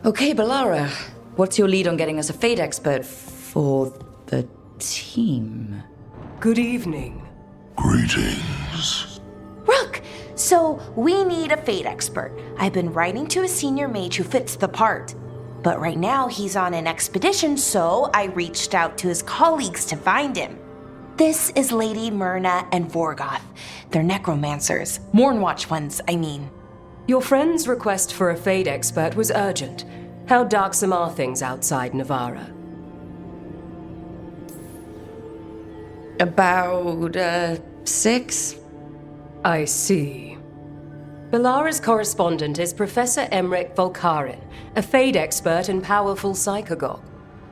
Okay, Balara. What's your lead on getting us a Fade expert for the team? Good evening. Greetings. Rook! So, we need a Fade expert. I've been writing to a senior mage who fits the part. But right now, he's on an expedition, so I reached out to his colleagues to find him. This is Lady Myrna and Vorgoth. They're necromancers. Mournwatch ones, I mean. Your friend's request for a Fade expert was urgent. How darksome are things outside Navarra? About, 6? I see. Balara's correspondent is Professor Emmrich Volkarin, a Fade expert and powerful psychagogue.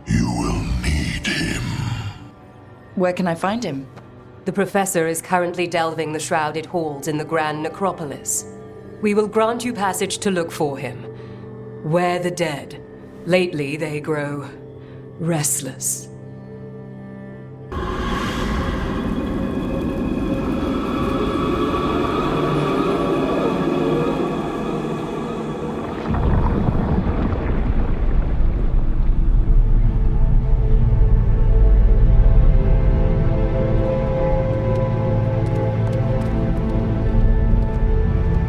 You will need him. Where can I find him? The professor is currently delving the shrouded halls in the Grand Necropolis. We will grant you passage to look for him. Where the dead. Lately they grow restless.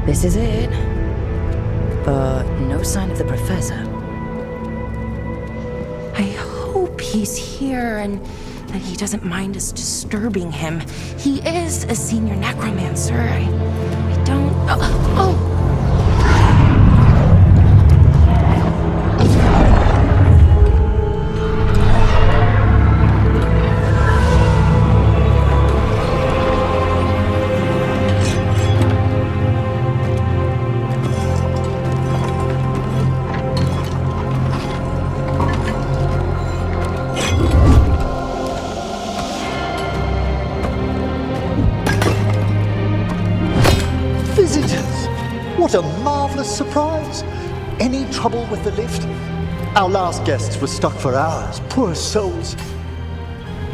This is it. But no sign of the professor. I hope he's here and that he doesn't mind us disturbing him. He is a senior necromancer. I don't... Oh! What a marvelous surprise! Any trouble with the lift? Our last guests were stuck for hours, poor souls.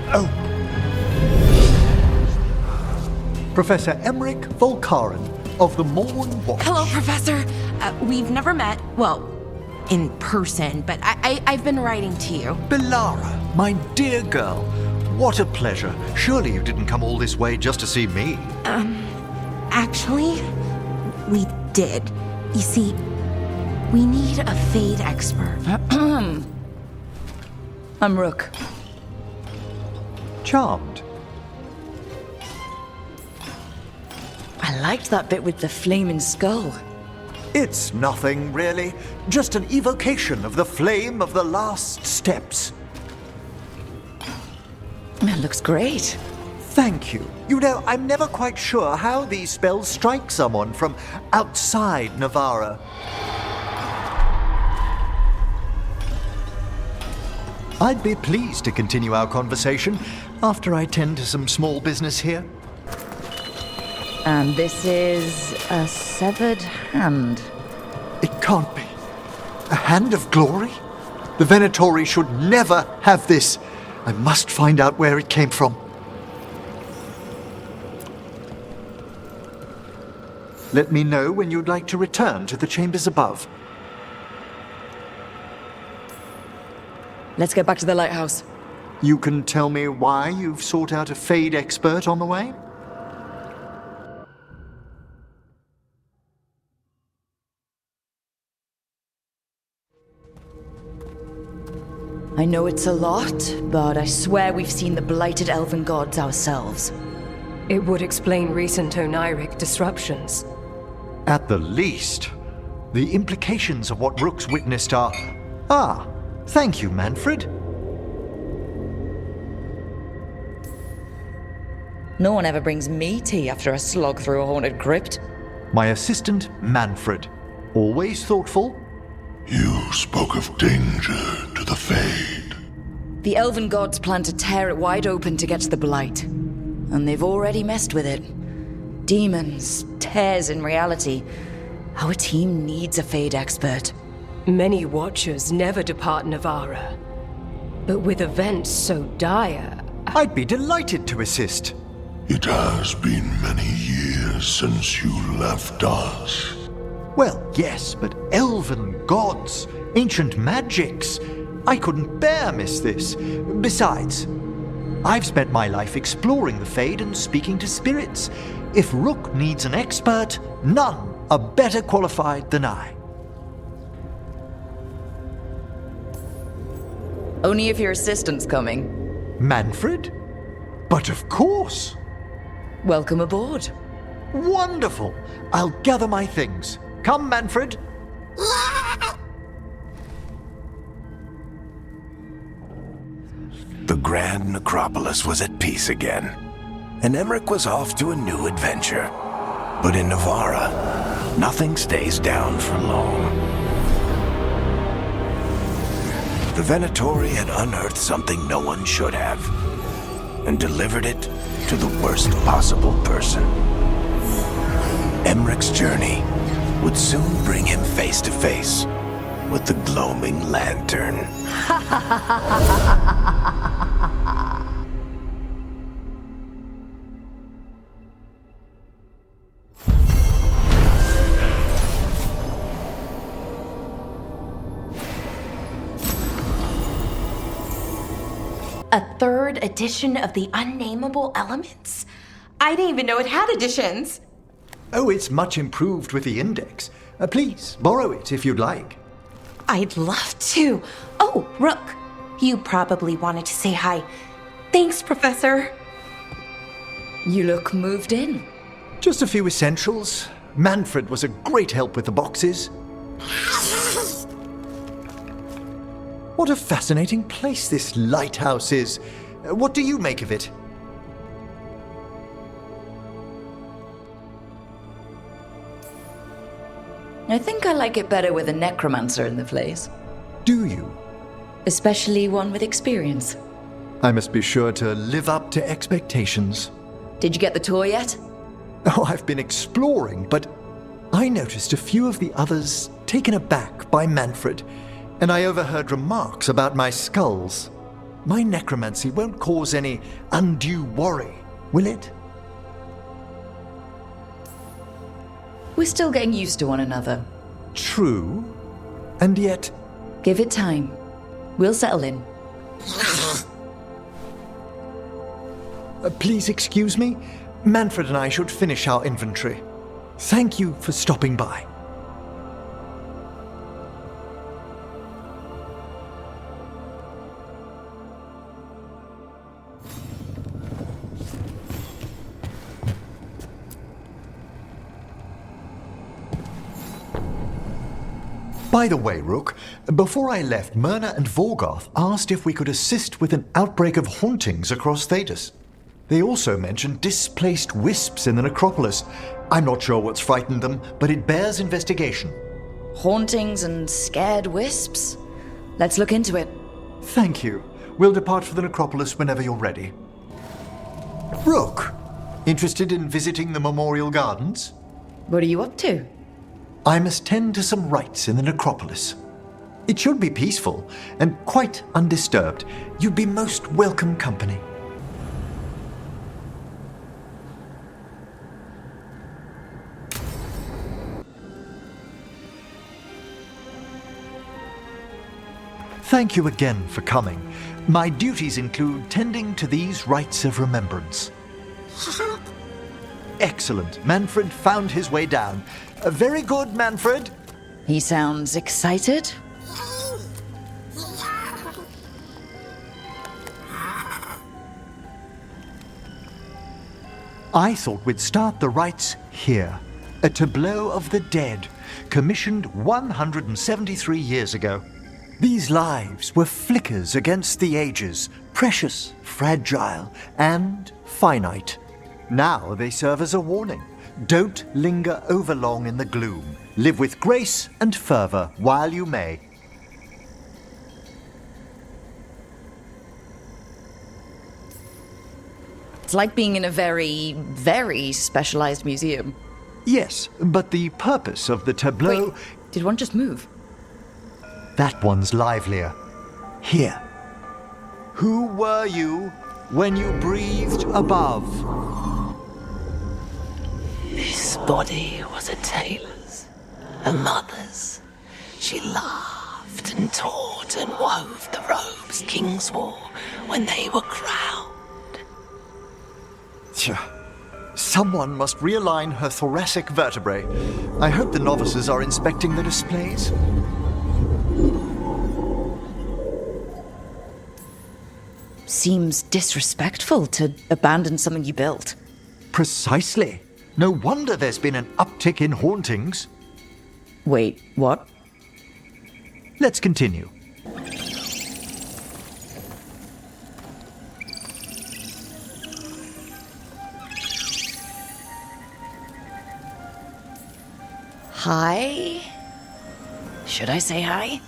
Oh. Professor Emmrich Volkarin of the Mournwatch. Hello, Professor. We've never met, well, in person, but I've been writing to you. Balara, my dear girl, what a pleasure. Surely you didn't come all this way just to see me. Actually, we did. You see, we need a Fade expert. I'm Rook. Charmed. I liked that bit with the flaming skull. It's nothing, really. Just an evocation of the flame of the last steps. It looks great. Thank you. You know, I'm never quite sure how these spells strike someone from outside Navarra. I'd be pleased to continue our conversation after I tend to some small business here. And this is a severed hand. It can't be. A hand of glory? The Venatori should never have this. I must find out where it came from. Let me know when you'd like to return to the chambers above. Let's get back to the lighthouse. You can tell me why you've sought out a Fade expert on the way? I know it's a lot, but I swear we've seen the blighted elven gods ourselves. It would explain recent oniric disruptions. At the least. The implications of what Rook's witnessed are... Ah, thank you, Manfred. No one ever brings me tea after a slog through a haunted crypt. My assistant, Manfred. Always thoughtful. You spoke of danger to the Fade. The elven gods plan to tear it wide open to get to the blight. And they've already messed with it. Demons, tears in reality. Our team needs a Fade expert. Many Watchers never depart Navarra. But with events so dire... I'd be delighted to assist. It has been many years since you left us. Well, yes, but elven gods, ancient magics. I couldn't bear miss this. Besides, I've spent my life exploring the Fade and speaking to spirits. If Rook needs an expert, none are better qualified than I. Only if your assistant's coming. Manfred? But of course! Welcome aboard. Wonderful! I'll gather my things. Come, Manfred. The Grand Necropolis was at peace again, and Emmrich was off to a new adventure. But in Navarra, nothing stays down for long. The Venatori had unearthed something no one should have, and delivered it to the worst possible person. Emmrich's journey would soon bring him face to face with the gloaming lantern. A third edition of the Unnameable Elements? I didn't even know it had editions. Oh, it's much improved with the index. Please, borrow it if you'd like. I'd love to. Oh, Rook, you probably wanted to say hi. Thanks, Professor. You look moved in. Just a few essentials. Manfred was a great help with the boxes. What a fascinating place this lighthouse is. What do you make of it? I think I like it better with a necromancer in the place. Do you? Especially one with experience. I must be sure to live up to expectations. Did you get the tour yet? Oh, I've been exploring, but I noticed a few of the others taken aback by Manfred, and I overheard remarks about my skulls. My necromancy won't cause any undue worry, will it? We're still getting used to one another. True, and yet... Give it time. We'll settle in. Please excuse me. Manfred and I should finish our inventory. Thank you for stopping by. By the way, Rook, before I left, Myrna and Vorgoth asked if we could assist with an outbreak of hauntings across Thedas. They also mentioned displaced wisps in the Necropolis. I'm not sure what's frightened them, but it bears investigation. Hauntings and scared wisps? Let's look into it. Thank you. We'll depart for the Necropolis whenever you're ready. Rook, interested in visiting the Memorial Gardens? What are you up to? I must tend to some rites in the Necropolis. It should be peaceful and quite undisturbed. You'd be most welcome company. Thank you again for coming. My duties include tending to these rites of remembrance. Excellent. Manfred found his way down. Very good, Manfred. He sounds excited. I thought we'd start the rites here. A tableau of the dead, commissioned 173 years ago. These lives were flickers against the ages, precious, fragile, and finite. Now they serve as a warning. Don't linger overlong in the gloom. Live with grace and fervor while you may. It's like being in a very, very specialized museum. Yes, but the purpose of the tableau... Wait, did one just move? That one's livelier. Here. Who were you when you breathed above? This body was a tailor's. her mother's. She laughed and taught and wove the robes kings wore when they were crowned. Someone must realign her thoracic vertebrae. I hope the novices are inspecting the displays. Seems disrespectful to abandon something you built. Precisely. No wonder there's been an uptick in hauntings. Wait, what? Let's continue. Hi? Should I say hi?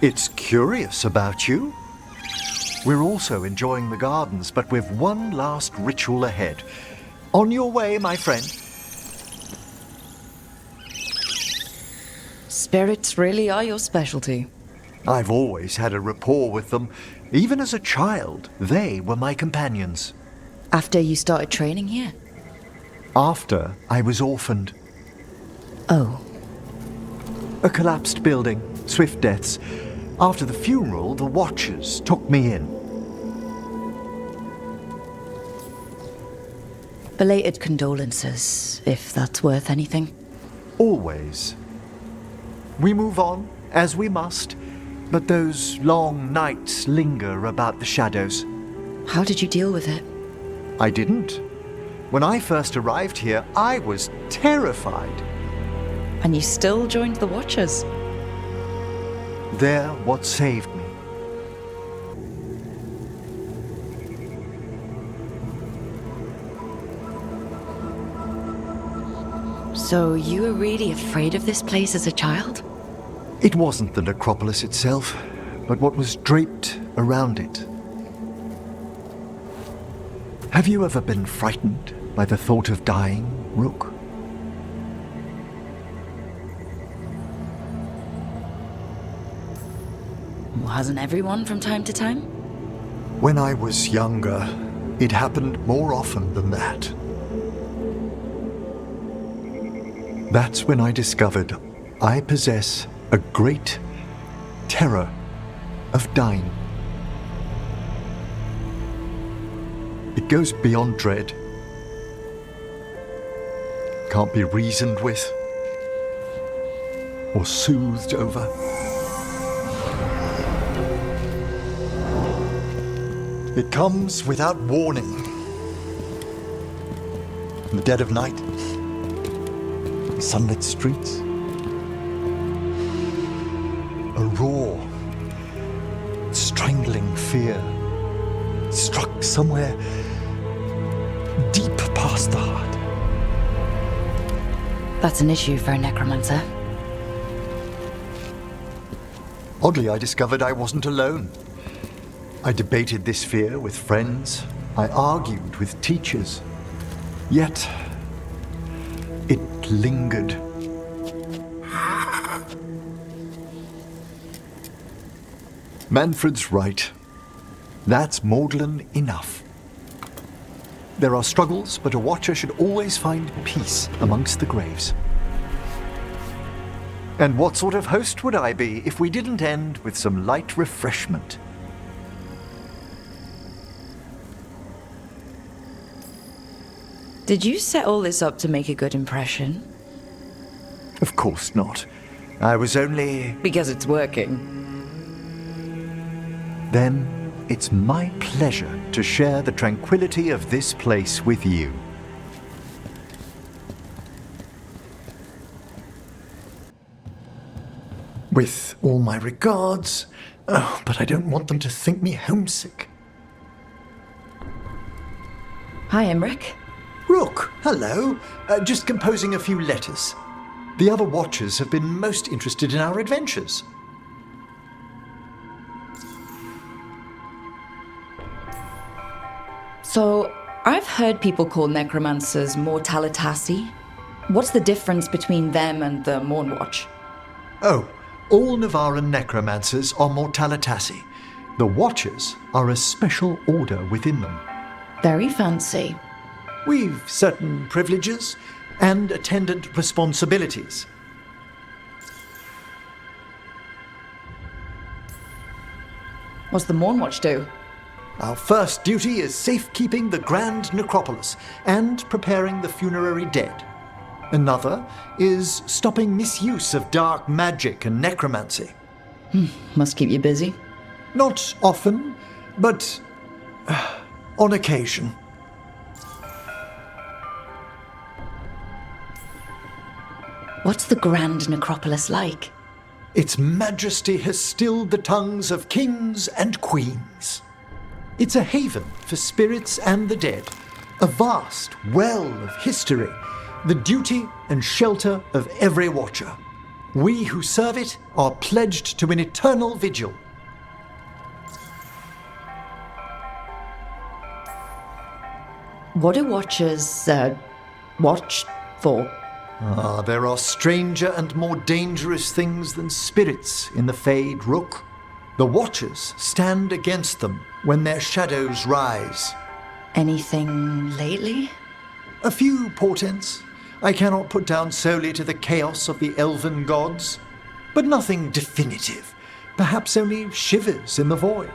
It's curious about you. We're also enjoying the gardens, but with one last ritual ahead. On your way, my friend. Spirits really are your specialty. I've always had a rapport with them. Even as a child, they were my companions. After you started training here? After I was orphaned. Oh. A collapsed building, swift deaths. After the funeral, the Watchers took me in. Belated condolences, if that's worth anything. Always. We move on, as we must, but those long nights linger about the shadows. How did you deal with it? I didn't. When I first arrived here, I was terrified. And you still joined the Watchers? They're what saved me. So you were really afraid of this place as a child? It wasn't the Necropolis itself, but what was draped around it. Have you ever been frightened by the thought of dying, Rook? Well, hasn't everyone from time to time? When I was younger, it happened more often than that. That's when I discovered I possess a great terror of dying. It goes beyond dread. Can't be reasoned with or soothed over. It comes without warning. In the dead of night, sunlit streets, a raw, strangling fear struck somewhere deep past the heart. That's an issue for a necromancer. Oddly, I discovered I wasn't alone. I debated this fear with friends. I argued with teachers. Yet, it lingered. Manfred's right. That's maudlin enough. There are struggles, but a Watcher should always find peace amongst the graves. And what sort of host would I be if we didn't end with some light refreshment? Did you set all this up to make a good impression? Of course not. I was only... Because it's working. Then it's my pleasure to share the tranquility of this place with you. With all my regards, but I don't want them to think me homesick. Hi, Emmrich. Rook, hello. Just composing a few letters. The other Watchers have been most interested in our adventures. So, I've heard people call necromancers mortalitasi. What's the difference between them and the Mornwatch? Oh, all Navaran necromancers are mortalitasi. The Watchers are a special order within them. Very fancy. We've certain privileges and attendant responsibilities. What's the Mornwatch do? Our first duty is safekeeping the Grand Necropolis and preparing the funerary dead. Another is stopping misuse of dark magic and necromancy. Must keep you busy. Not often, but on occasion. What's the Grand Necropolis like? Its majesty has stilled the tongues of kings and queens. It's a haven for spirits and the dead, a vast well of history, the duty and shelter of every watcher. We who serve it are pledged to an eternal vigil. What do watchers, watch for? There are stranger and more dangerous things than spirits in the Fade, Rook. The Watchers stand against them when their shadows rise. Anything lately? A few portents I cannot put down solely to the chaos of the elven gods, but nothing definitive. Perhaps only shivers in the void.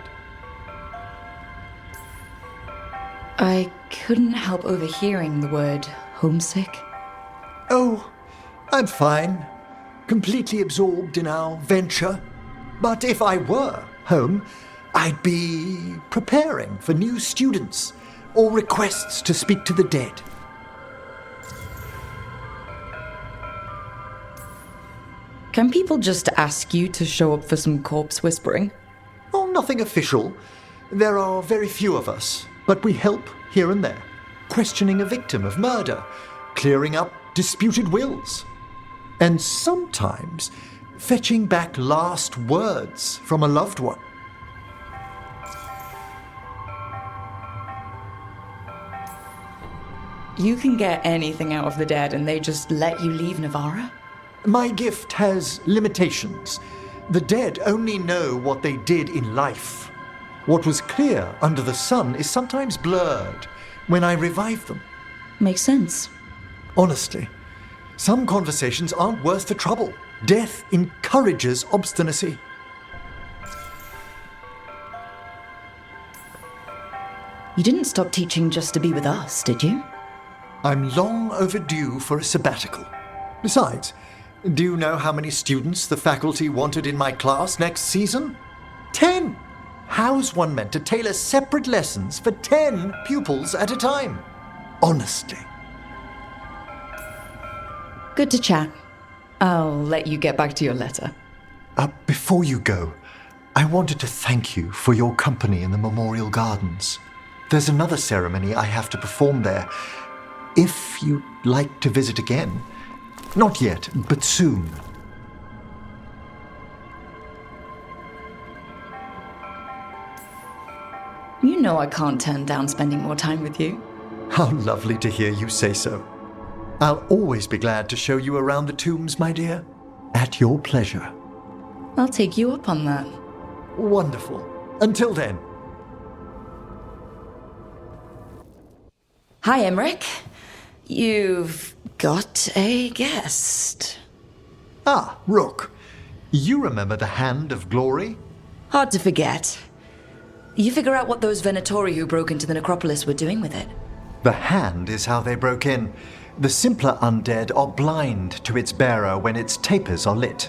I couldn't help overhearing the word homesick. Oh, I'm fine. Completely absorbed in our venture. But if I were home, I'd be preparing for new students or requests to speak to the dead. Can people just ask you to show up for some corpse whispering? Oh, nothing official. There are very few of us, but we help here and there, questioning a victim of murder, clearing up disputed wills, and sometimes fetching back last words from a loved one. You can get anything out of the dead and they just let you leave Navarra? My gift has limitations. The dead only know what they did in life. What was clear under the sun is sometimes blurred when I revive them. Makes sense. Honestly, some conversations aren't worth the trouble. Death encourages obstinacy. You didn't stop teaching just to be with us, did you? I'm long overdue for a sabbatical. Besides, do you know how many students the faculty wanted in my class next season? 10! How's one meant to tailor separate lessons for 10 pupils at a time? Honestly. Good to chat. I'll let you get back to your letter. Before you go, I wanted to thank you for your company in the Memorial Gardens. There's another ceremony I have to perform there. If you'd like to visit again. Not yet, but soon. You know I can't turn down spending more time with you. How lovely to hear you say so. I'll always be glad to show you around the tombs, my dear. At your pleasure. I'll take you up on that. Wonderful. Until then. Hi, Emmrich. You've got a guest. Ah, Rook. You remember the Hand of Glory? Hard to forget. You figure out what those Venatori who broke into the Necropolis were doing with it. The hand is how they broke in. The simpler undead are blind to its bearer when its tapers are lit.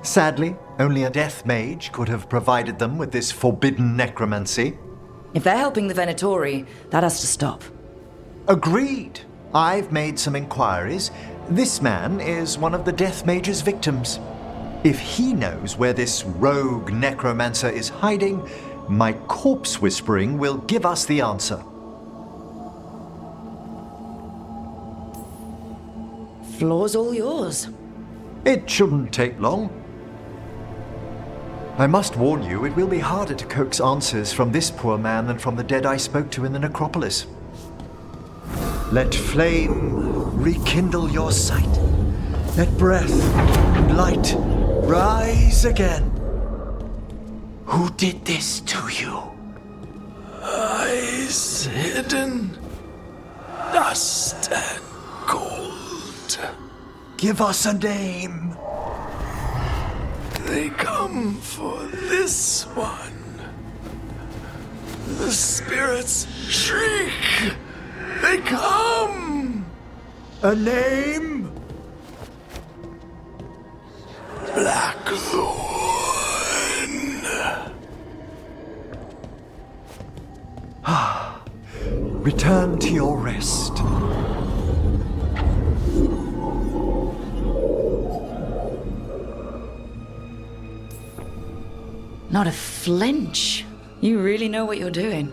Sadly, only a death mage could have provided them with this forbidden necromancy. If they're helping the Venatori, that has to stop. Agreed. I've made some inquiries. This man is one of the death mage's victims. If he knows where this rogue necromancer is hiding, my corpse whispering will give us the answer. Floor's all yours. It shouldn't take long. I must warn you, it will be harder to coax answers from this poor man than from the dead I spoke to in the Necropolis. Let flame rekindle your sight. Let breath and light rise again. Who did this to you? Eyes hidden, dust and gold. Give us a name. They come for this one. The spirits shriek! They come! A name? Blackthorn. Return to your rest. Not a flinch. You really know what you're doing.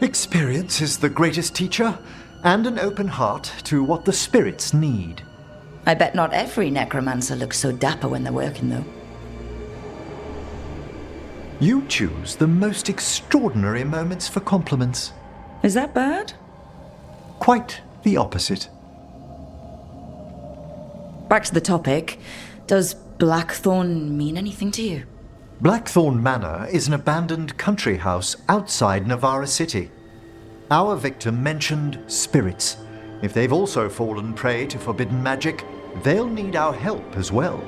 Experience is the greatest teacher, and an open heart to what the spirits need. I bet not every necromancer looks so dapper when they're working, though. You choose the most extraordinary moments for compliments. Is that bad? Quite the opposite. Back to the topic. Does Blackthorn mean anything to you? Blackthorn Manor is an abandoned country house outside Navarra City. Our victim mentioned spirits. If they've also fallen prey to forbidden magic, they'll need our help as well.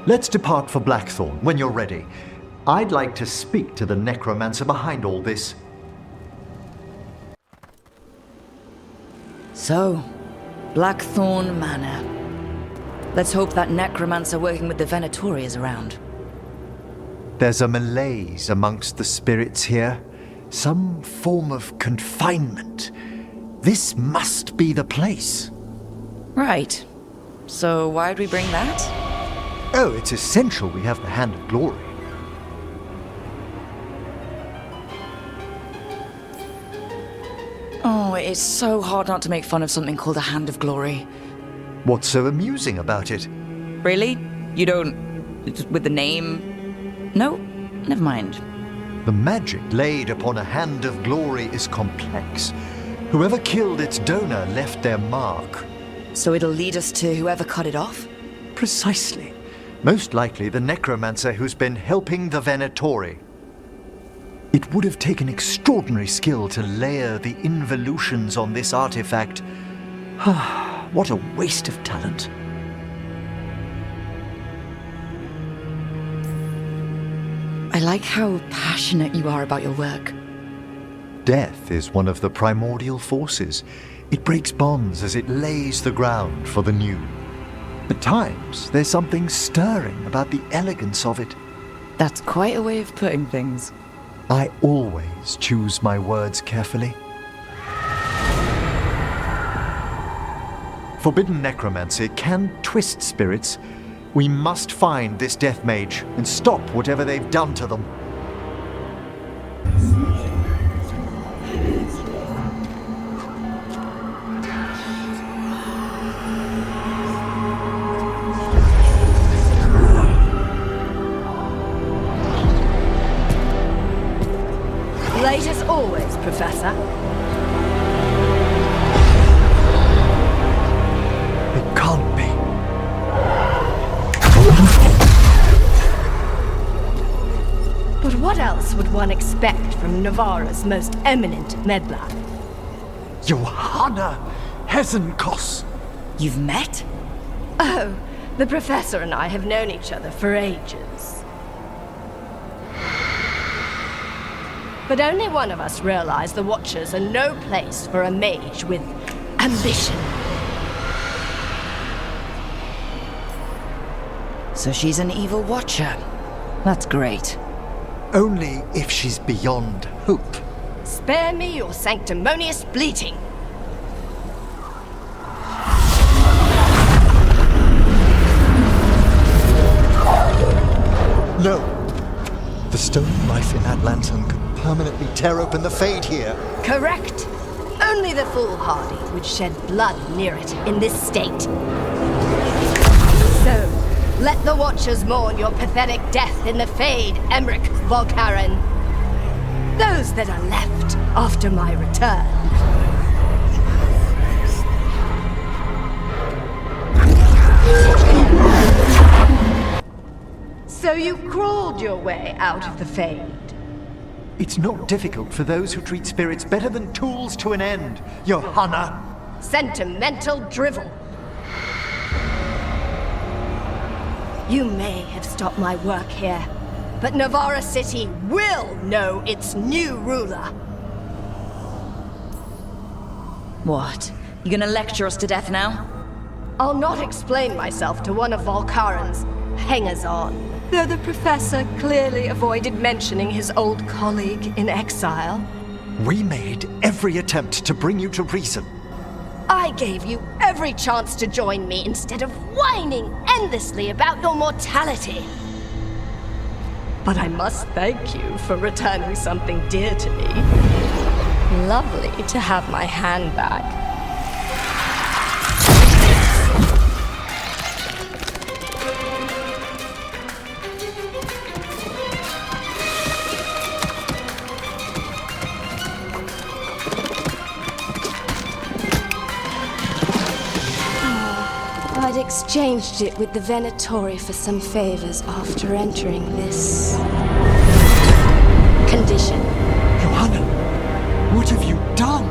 Let's depart for Blackthorn when you're ready. I'd like to speak to the necromancer behind all this. So, Blackthorn Manor. Let's hope that necromancer working with the Venatori is around. There's a malaise amongst the spirits here. Some form of confinement. This must be the place. Right. So why'd we bring that? Oh, it's essential we have the Hand of Glory. Oh, it's so hard not to make fun of something called a Hand of Glory. What's so amusing about it? Really? You don't... with the name? No? Never mind. The magic laid upon a Hand of Glory is complex. Whoever killed its donor left their mark. So it'll lead us to whoever cut it off? Precisely. Most likely the necromancer who's been helping the Venatori. It would have taken extraordinary skill to layer the involutions on this artifact. What a waste of talent. I like how passionate you are about your work. Death is one of the primordial forces. It breaks bonds as it lays the ground for the new. At times, there's something stirring about the elegance of it. That's quite a way of putting things. I always choose my words carefully. Forbidden necromancy can twist spirits. We must find this death mage and stop whatever they've done to them. Late as always, Professor. It can't be. But what else would one expect from Navarra's most eminent meddler? Johanna Hesenkos. You've met? Oh, the Professor and I have known each other for ages. But only one of us realized the Watchers are no place for a mage with ambition. So she's an evil watcher. That's great. Only if she's beyond hope. Spare me your sanctimonious bleating. No. The stone life in that lantern could permanently tear open the Fade here. Correct. Only the foolhardy would shed blood near it in this state. So, let the Watchers mourn your pathetic death in the Fade, Emmrich Volkaren. Those that are left after my return. So you crawled your way out of the Fade. It's not difficult for those who treat spirits better than tools to an end, Johanna. Sentimental drivel. You may have stopped my work here, but Navarra City will know its new ruler. What? You gonna lecture us to death now? I'll not explain myself to one of Volkaren's hangers-on. Though the professor clearly avoided mentioning his old colleague in exile. We made every attempt to bring you to reason. I gave you every chance to join me instead of whining endlessly about your mortality. But I must thank you for returning something dear to me. Lovely to have my hand back. I'd exchanged it with the Venatori for some favors after entering this condition. Johanna, what have you done?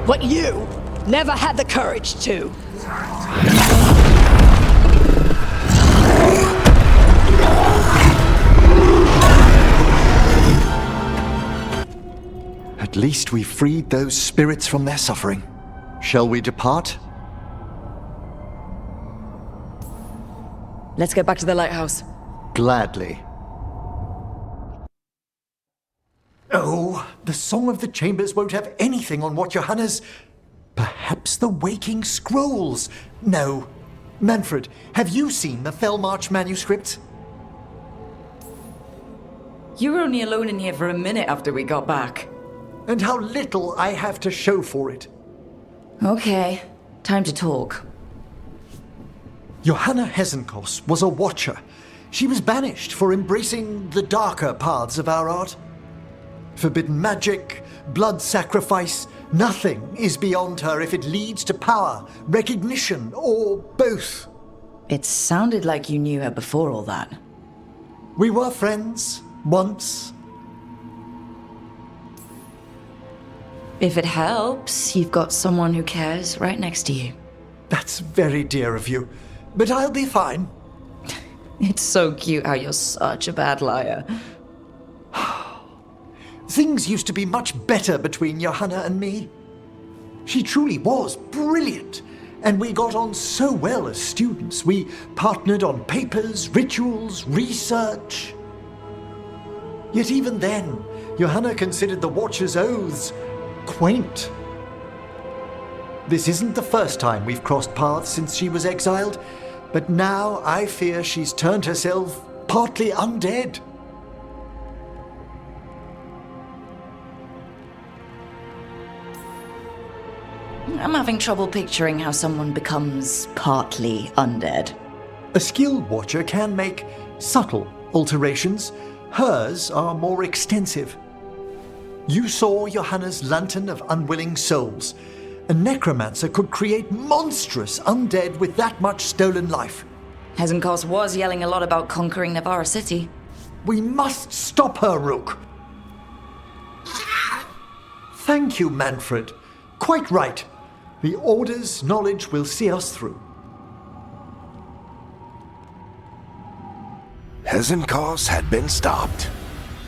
What you never had the courage to. At least we freed those spirits from their suffering. Shall we depart? Let's get back to the lighthouse. Gladly. Oh, the Song of the Chambers won't have anything on what Johanna's... Perhaps the Waking Scrolls? No. Manfred, have you seen the Fellmarch manuscript? You were only alone in here for a minute after we got back. And how little I have to show for it. Okay, time to talk. Johanna Hesenkos was a watcher. She was banished for embracing the darker paths of our art. Forbidden magic, blood sacrifice, nothing is beyond her if it leads to power, recognition, or both. It sounded like you knew her before all that. We were friends, once. If it helps, you've got someone who cares right next to you. That's very dear of you, but I'll be fine. It's so cute how you're such a bad liar. Things used to be much better between Johanna and me. She truly was brilliant, and we got on so well as students. We partnered on papers, rituals, research. Yet even then, Johanna considered the Watcher's oaths quaint. This isn't the first time we've crossed paths since she was exiled, but now I fear she's turned herself partly undead. I'm having trouble picturing how someone becomes partly undead. A skilled Watcher can make subtle alterations. Hers are more extensive. You saw Johanna's Lantern of Unwilling Souls. A necromancer could create monstrous undead with that much stolen life. Hesenkos was yelling a lot about conquering Navarra City. We must stop her, Rook. Thank you, Manfred. Quite right. The Order's knowledge will see us through. Hesenkos had been stopped.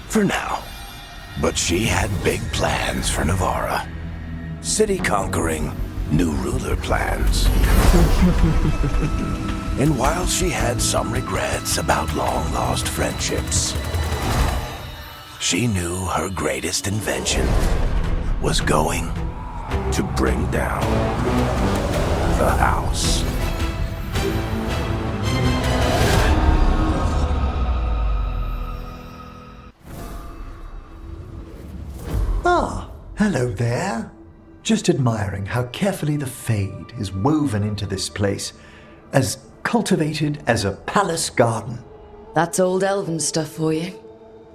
For now. But she had big plans for Navarra. City conquering, new ruler plans. And while she had some regrets about long-lost friendships, she knew her greatest invention was going to bring down the house. Ah, hello there. Just admiring how carefully the Fade is woven into this place, as cultivated as a palace garden. That's old elven stuff for you.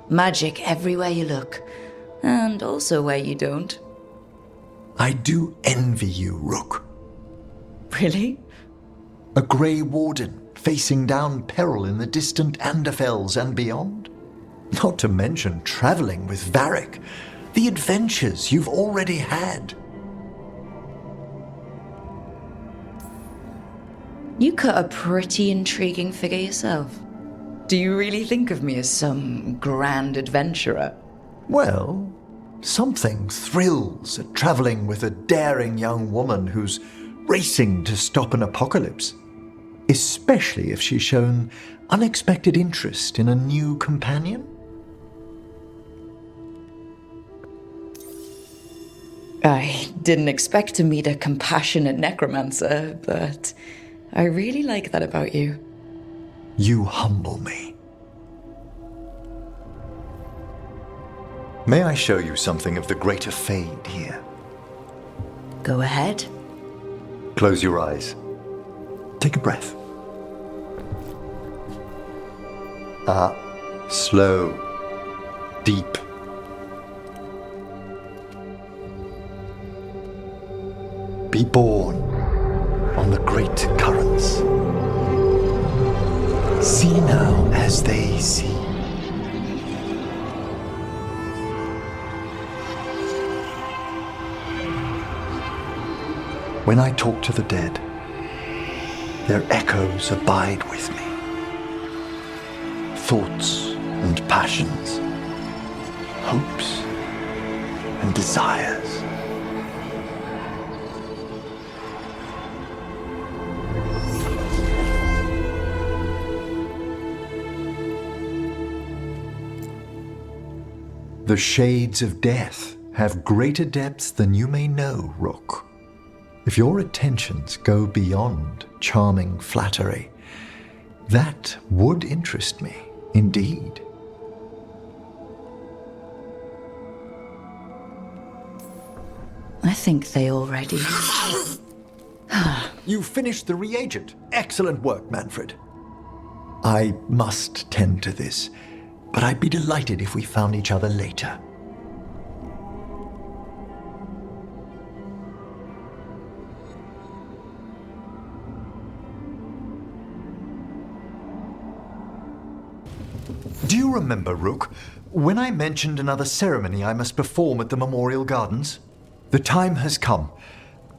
Magic everywhere you look, and also where you don't. I do envy you, Rook. Really? A grey Warden facing down peril in the distant Anderfells and beyond. Not to mention travelling with Varric, the adventures you've already had. You cut a pretty intriguing figure yourself. Do you really think of me as some grand adventurer? Well, something thrills at traveling with a daring young woman who's racing to stop an apocalypse, especially if she's shown unexpected interest in a new companion. I didn't expect to meet a compassionate necromancer, but I really like that about you. You humble me. May I show you something of the greater fade here? Go ahead. Close your eyes. Take a breath. Slow, deep. Be born on the great currents. See now as they see. When I talk to the dead, their echoes abide with me. Thoughts and passions, hopes and desires. The shades of death have greater depths than you may know, Rook. If your attentions go beyond charming flattery, that would interest me, indeed. I think they already... You finished the reagent. Excellent work, Manfred. I must tend to this, but I'd be delighted if we found each other later. Do you remember, Rook, when I mentioned another ceremony I must perform at the Memorial Gardens? The time has come.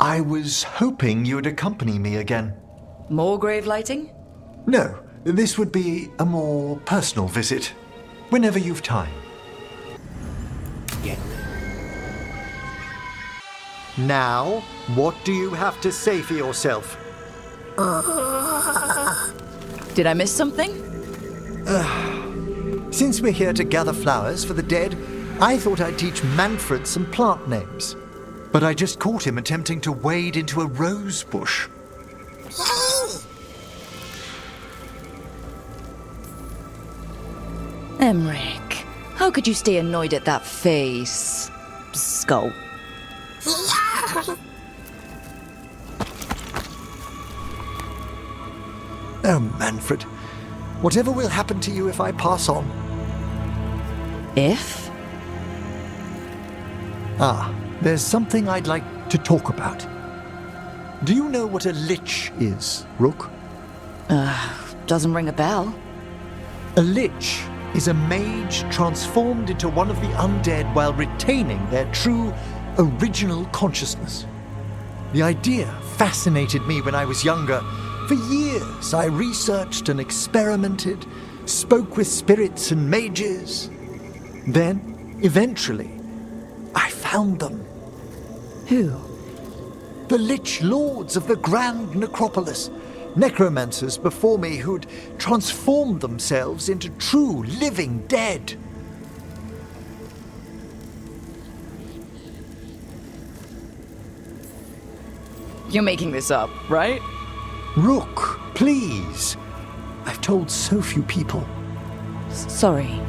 I was hoping you'd accompany me again. More grave lighting? No, this would be a more personal visit, whenever you've time. Yeah. Now, what do you have to say for yourself? Did I miss something? Since we're here to gather flowers for the dead, I thought I'd teach Manfred some plant names. But I just caught him attempting to wade into a rose bush. Emmrich, how could you stay annoyed at that face? Skull. Oh, Manfred. Whatever will happen to you if I pass on? If? There's something I'd like to talk about. Do you know what a Lich is, Rook? Doesn't ring a bell. A Lich is a mage transformed into one of the undead while retaining their true, original consciousness. The idea fascinated me when I was younger. For years, I researched and experimented, spoke with spirits and mages. Then, eventually, I found them. Who? The Lich Lords of the Grand Necropolis. Necromancers before me who'd transformed themselves into true living dead. You're making this up, right? Rook, please. I've told so few people. Sorry.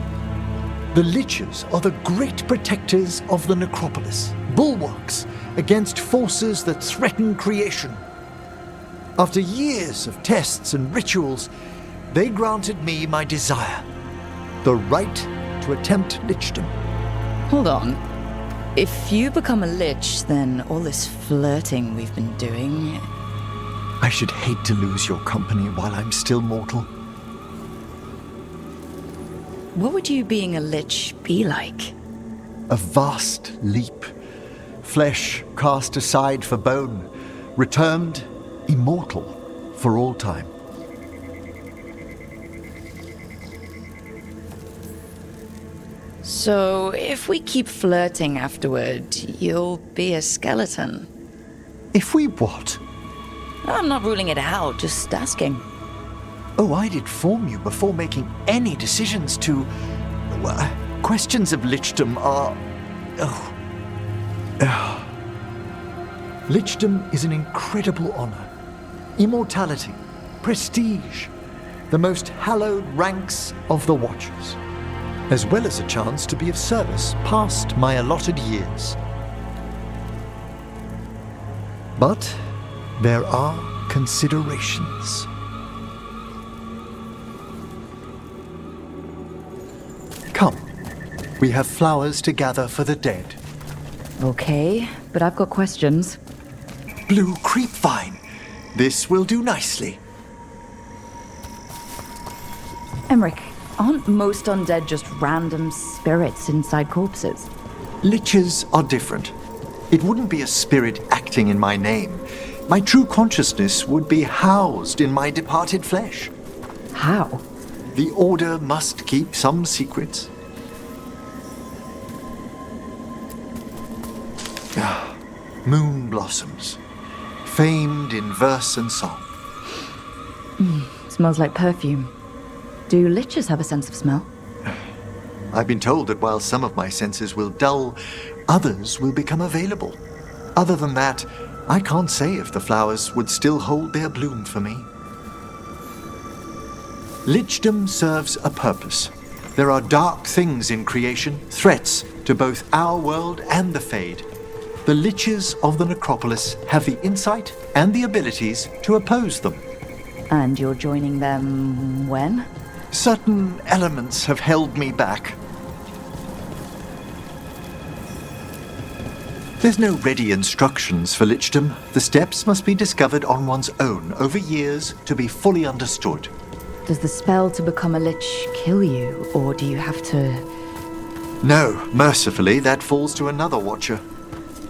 The Liches are the great protectors of the Necropolis, bulwarks against forces that threaten creation. After years of tests and rituals, they granted me my desire, the right to attempt lichdom. Hold on. If you become a lich, then all this flirting we've been doing... I should hate to lose your company while I'm still mortal. What would you being a lich be like? A vast leap. Flesh cast aside for bone, returned immortal for all time. So, if we keep flirting afterward, you'll be a skeleton. If we what? I'm not ruling it out, just asking. Oh, I'd inform you before making any decisions to... Well, questions of lichdom are... Lichdom is an incredible honor. Immortality, prestige, the most hallowed ranks of the Watchers, as well as a chance to be of service past my allotted years. But there are considerations. Come, we have flowers to gather for the dead. Okay, but I've got questions. Blue creepvine. This will do nicely. Emmrich, aren't most undead just random spirits inside corpses? Liches are different. It wouldn't be a spirit acting in my name. My true consciousness would be housed in my departed flesh. How? The Order must keep some secrets. Moon blossoms, famed in verse and song. Smells like perfume. Do liches have a sense of smell? I've been told that while some of my senses will dull, others will become available. Other than that, I can't say if the flowers would still hold their bloom for me. Lichdom serves a purpose. There are dark things in creation, threats to both our world and the Fade. The Liches of the Necropolis have the insight and the abilities to oppose them. And you're joining them when? Certain elements have held me back. There's no ready instructions for Lichdom. The steps must be discovered on one's own over years to be fully understood. Does the spell to become a lich kill you, or do you have to... No, mercifully, that falls to another Watcher.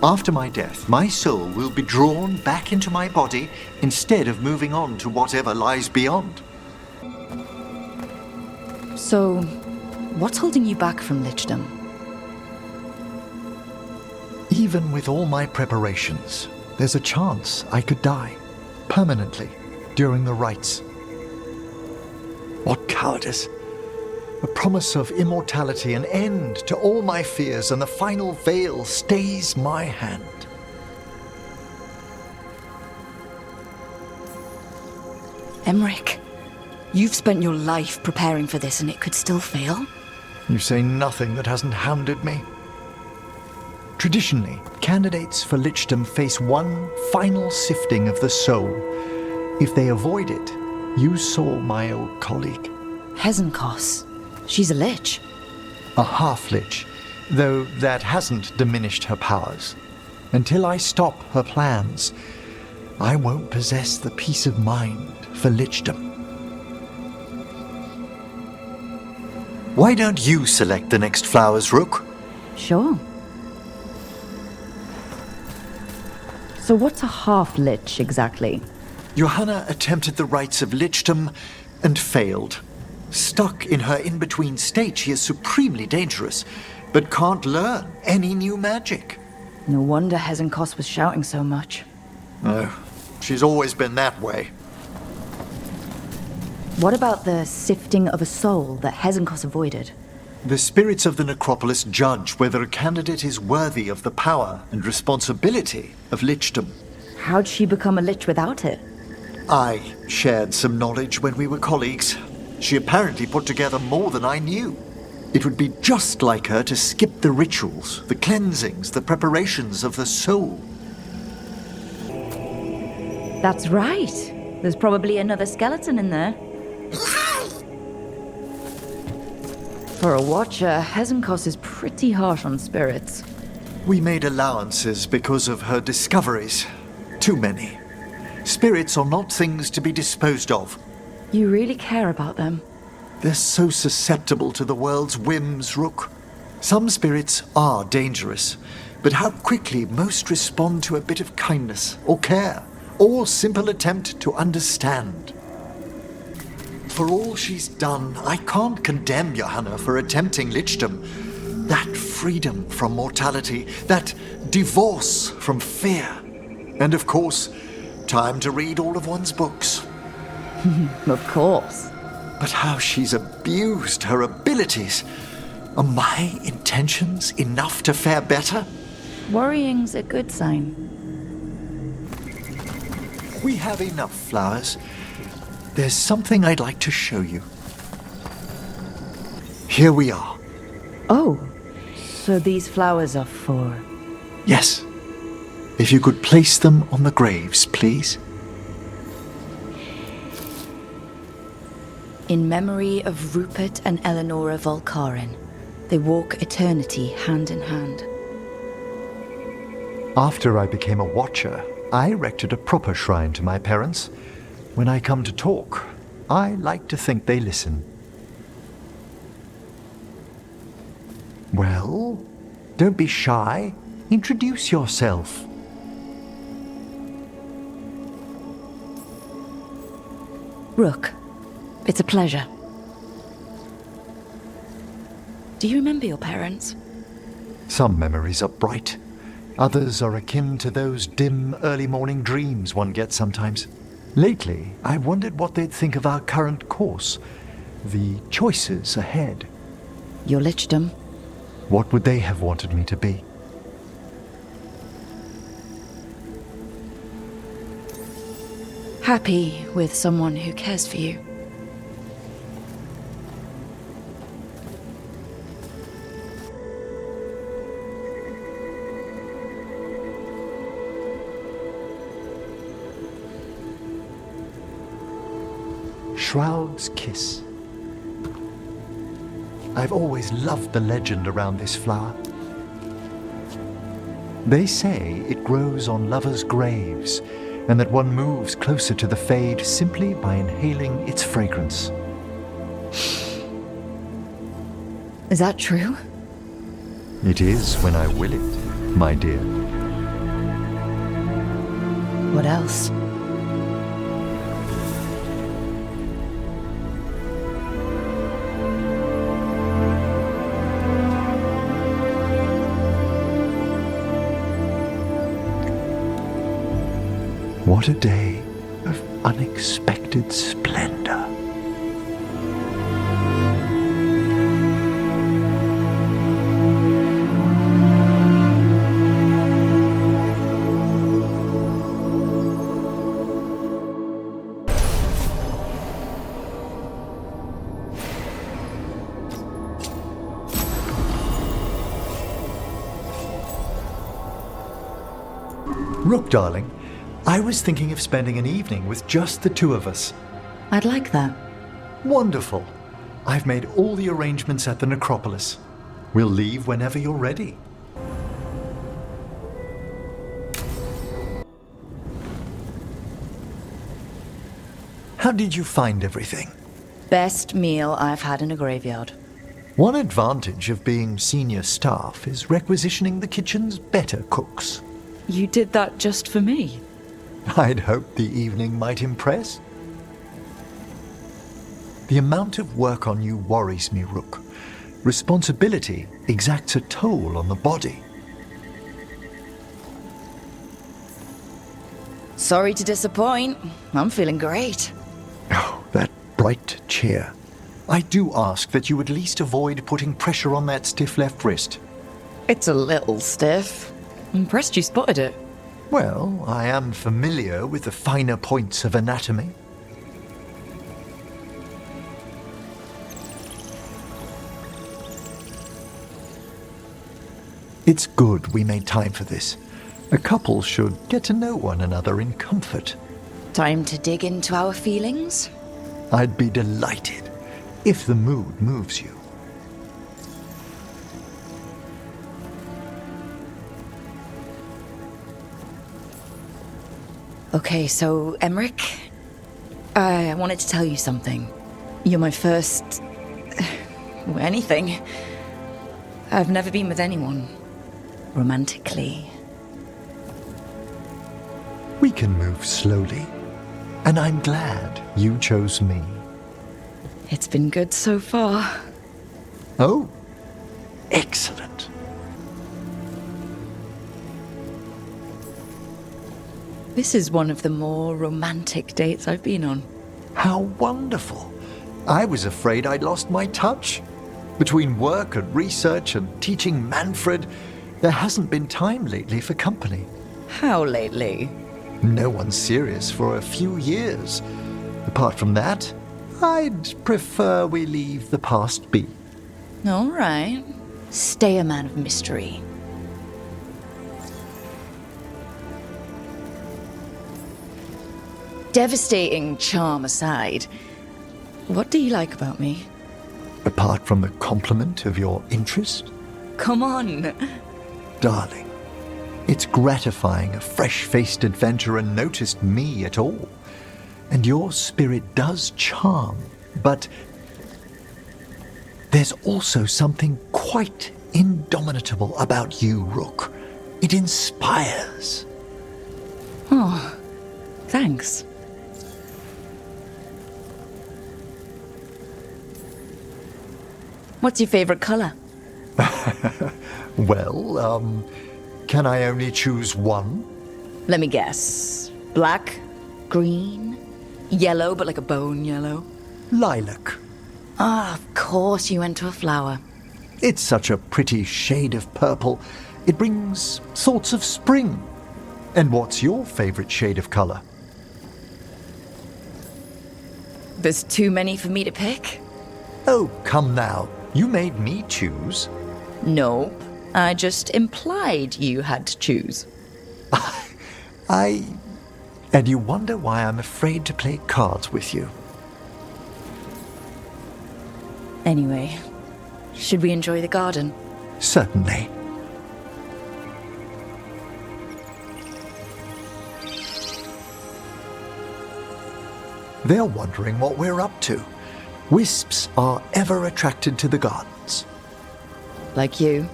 After my death, my soul will be drawn back into my body instead of moving on to whatever lies beyond. So, what's holding you back from Lichdom? Even with all my preparations, there's a chance I could die, permanently, during the rites. What cowardice! A promise of immortality, an end to all my fears, and the final veil stays my hand. Emmrich, you've spent your life preparing for this and it could still fail? You say nothing that hasn't hounded me. Traditionally, candidates for Lichdom face one final sifting of the soul. If they avoid it, you saw my old colleague. Hezenkos. She's a lich. A half-lich, though that hasn't diminished her powers. Until I stop her plans, I won't possess the peace of mind for Lichdom. Why don't you select the next flowers, Rook? Sure. So what's a half-lich exactly? Johanna attempted the rites of Lichdom and failed. Stuck in her in-between state, she is supremely dangerous, but can't learn any new magic. No wonder Hezenkos was shouting so much. No, she's always been that way. What about the sifting of a soul that Hezenkos avoided? The spirits of the Necropolis judge whether a candidate is worthy of the power and responsibility of Lichdom. How'd she become a lich without it? I shared some knowledge when we were colleagues. She apparently put together more than I knew. It would be just like her to skip the rituals, the cleansings, the preparations of the soul. That's right. There's probably another skeleton in there. For a Watcher, Hezenkos is pretty harsh on spirits. We made allowances because of her discoveries. Too many. Spirits are not things to be disposed of. You really care about them. They're so susceptible to the world's whims, Rook. Some spirits are dangerous, but how quickly most respond to a bit of kindness or care, or simple attempt to understand. For all she's done, I can't condemn Johanna for attempting Lichdom, That freedom from mortality, that divorce from fear, and of course, time to read all of one's books. Of course. But how she's abused her abilities. Are my intentions enough to fare better? Worrying's a good sign. We have enough flowers. There's something I'd like to show you. Here we are. Oh, so these flowers are for... Yes. If you could place them on the graves, please. In memory of Rupert and Eleonora Volcarin, they walk eternity hand in hand. After I became a watcher, I erected a proper shrine to my parents. When I come to talk, I like to think they listen. Well, don't be shy. Introduce yourself. Rook, it's a pleasure. Do you remember your parents? Some memories are bright. Others are akin to those dim early morning dreams one gets sometimes. Lately, I wondered what they'd think of our current course, the choices ahead. Your lichdom? What would they have wanted me to be? Happy with someone who cares for you. Shroud's Kiss. I've always loved the legend around this flower. They say it grows on lovers' graves, and that one moves closer to the fade simply by inhaling its fragrance. Is that true? It is when I will it, my dear. What else? What a day of unexpected splendor. Rook, darling, I was thinking of spending an evening with just the two of us. I'd like that. Wonderful. I've made all the arrangements at the Necropolis. We'll leave whenever you're ready. How did you find everything? Best meal I've had in a graveyard. One advantage of being senior staff is requisitioning the kitchen's better cooks. You did that just for me. I'd hoped the evening might impress. The amount of work on you worries me, Rook. Responsibility exacts a toll on the body. Sorry to disappoint. I'm feeling great. Oh, that bright cheer. I do ask that you at least avoid putting pressure on that stiff left wrist. It's a little stiff. Impressed you spotted it. Well, I am familiar with the finer points of anatomy. It's good we made time for this. A couple should get to know one another in comfort. Time to dig into our feelings? I'd be delighted if the mood moves you. Okay, so Emmrich, I wanted to tell you something. You're my first... anything. I've never been with anyone romantically. We can move slowly, and I'm glad you chose me. It's been good so far. Oh, excellent. This is one of the more romantic dates I've been on. How wonderful. I was afraid I'd lost my touch. Between work and research and teaching Manfred, there hasn't been time lately for company. How lately? No one's serious for a few years. Apart from that, I'd prefer we leave the past be. All right. Stay a man of mystery. Devastating charm aside, what do you like about me? Apart from the compliment of your interest? Come on. Darling, it's gratifying a fresh-faced adventurer noticed me at all. And your spirit does charm, but there's also something quite indomitable about you, Rook. It inspires. Oh, thanks. What's your favorite color? Well, can I only choose one? Let me guess. Black, green, yellow, but like a bone yellow. Lilac. Ah, of course you went to a flower. It's such a pretty shade of purple. It brings thoughts of spring. And what's your favorite shade of color? There's too many for me to pick? Oh, come now. You made me choose. Nope. I just implied you had to choose. And you wonder why I'm afraid to play cards with you. Anyway, should we enjoy the garden? Certainly. They're wondering what we're up to. Wisps are ever attracted to the gardens. Like you?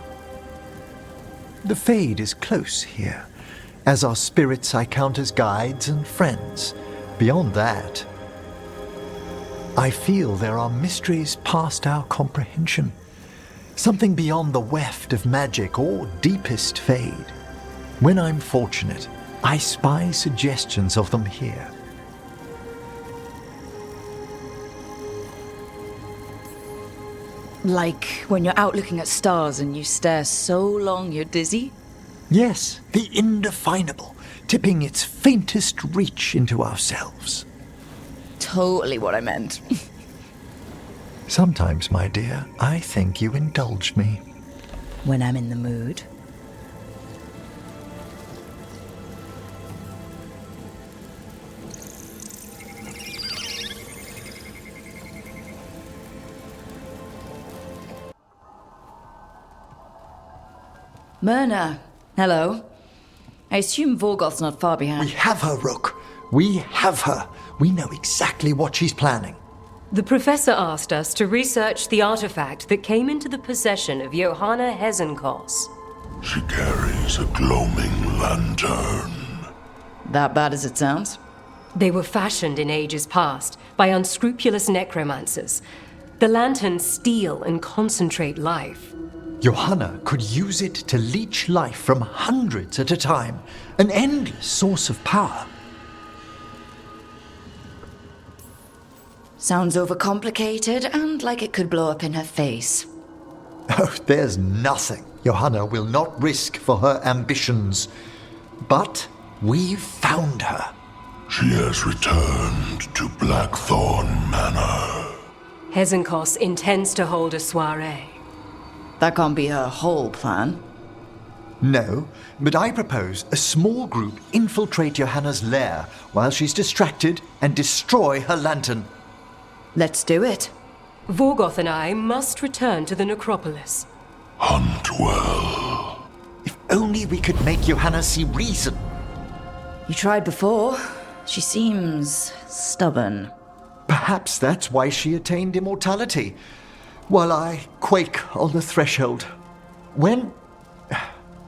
The Fade is close here. As our spirits I count as guides and friends. Beyond that, I feel there are mysteries past our comprehension. Something beyond the weft of magic or deepest Fade. When I'm fortunate, I spy suggestions of them here. Like when you're out looking at stars and you stare so long you're dizzy? Yes, the indefinable, tipping its faintest reach into ourselves. Totally what I meant. Sometimes, my dear, I think you indulge me. When I'm in the mood. Myrna, hello. I assume Vorgoth's not far behind. We have her, Rook. We have her. We know exactly what she's planning. The professor asked us to research the artifact that came into the possession of Johanna Hezenkos. She carries a gloaming lantern. That bad as it sounds? They were fashioned in ages past by unscrupulous necromancers. The lanterns steal and concentrate life. Johanna could use it to leech life from hundreds at a time. An endless source of power. Sounds overcomplicated and like it could blow up in her face. Oh, there's nothing Johanna will not risk for her ambitions. But we've found her. She has returned to Blackthorn Manor. Hezenkos intends to hold a soiree. That can't be her whole plan. No, but I propose a small group infiltrate Johanna's lair while she's distracted and destroy her lantern. Let's do it. Vorgoth and I must return to the Necropolis. Hunt well. If only we could make Johanna see reason. You tried before. She seems stubborn. Perhaps that's why she attained immortality, while I quake on the threshold.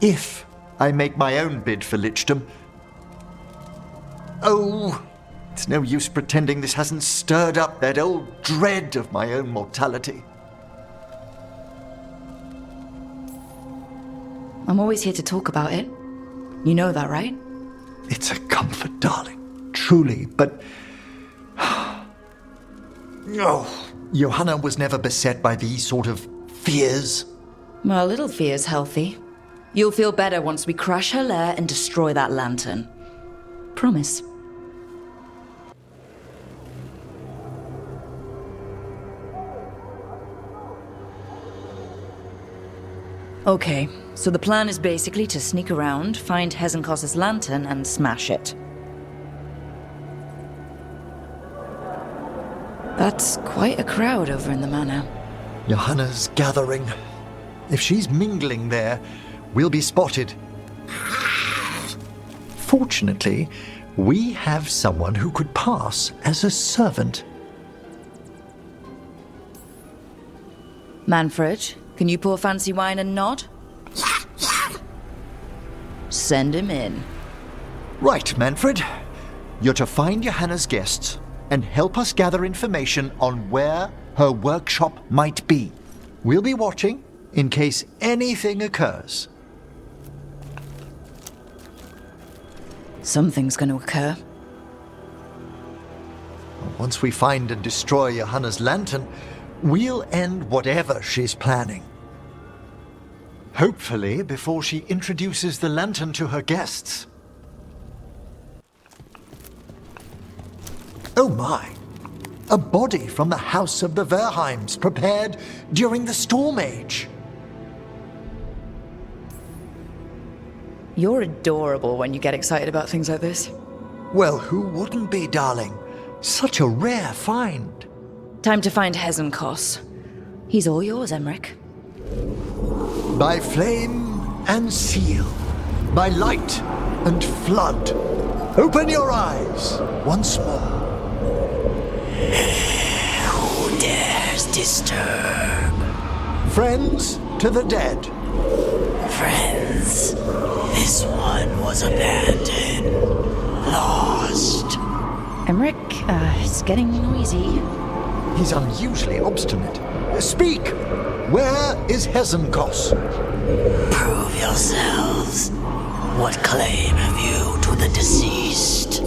If I make my own bid for lichdom. Oh, it's no use pretending this hasn't stirred up that old dread of my own mortality. I'm always here to talk about it. You know that, right? It's a comfort, darling. Truly, but... Oh, Johanna was never beset by these sort of fears. Well, a little fear's healthy. You'll feel better once we crash her lair and destroy that lantern. Promise. Okay, so the plan is basically to sneak around, find Hezenkos's lantern, and smash it. That's quite a crowd over in the manor. Johanna's gathering. If she's mingling there, we'll be spotted. Fortunately, we have someone who could pass as a servant. Manfred, can you pour fancy wine and nod? Send him in. Right, Manfred. You're to find Johanna's guests and help us gather information on where her workshop might be. We'll be watching in case anything occurs. Something's going to occur. Once we find and destroy Johanna's lantern, we'll end whatever she's planning. Hopefully before she introduces the lantern to her guests. Oh my! A body from the house of the Verheims, prepared during the Storm Age. You're adorable when you get excited about things like this. Well, who wouldn't be, darling? Such a rare find. Time to find Hezenkos. He's all yours, Emmrich. By flame and seal, by light and flood, open your eyes once more. Who dares disturb? Friends to the dead. Friends, this one was abandoned, lost. Emmrich, it's getting noisy. He's unusually obstinate. Speak! Where is Hezenkos? Prove yourselves. What claim have you to the deceased?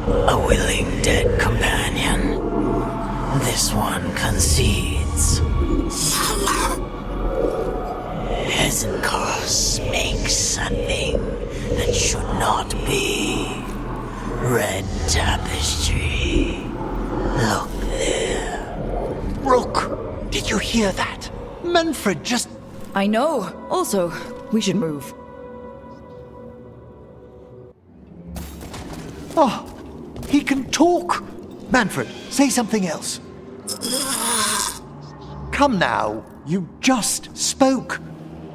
A willing dead companion. This one concedes. Hezenkos makes something that should not be. Red tapestry. Look there. Rook, did you hear that? Manfred just... I know. Also, we should move. Oh, he can talk. Manfred, say something else. Come now, you just spoke.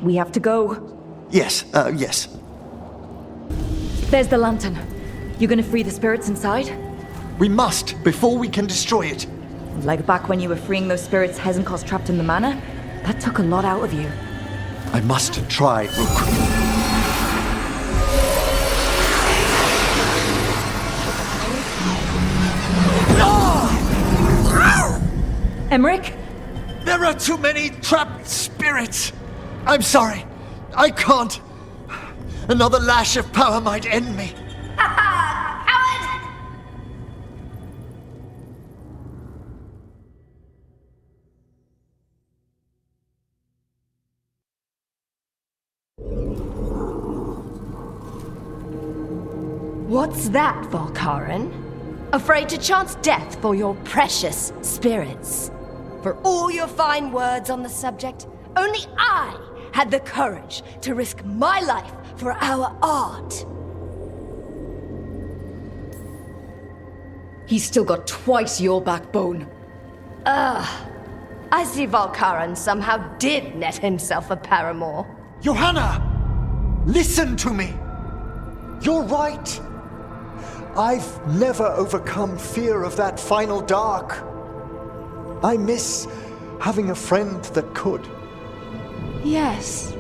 We have to go. Yes, yes. There's the lantern. You gonna free the spirits inside? We must, before we can destroy it. Like back when you were freeing those spirits Hezenkos trapped in the manor? That took a lot out of you. I must try, Rook. Emmrich? There are too many trapped spirits. I'm sorry. I can't. Another lash of power might end me. What's that, Volkaren? Afraid to chance death for your precious spirits? For all your fine words on the subject, only I had the courage to risk my life for our art. He's still got twice your backbone. I see Volkaren somehow did net himself a paramour. Johanna! Listen to me! You're right. I've never overcome fear of that final dark. I miss having a friend that could. Yes.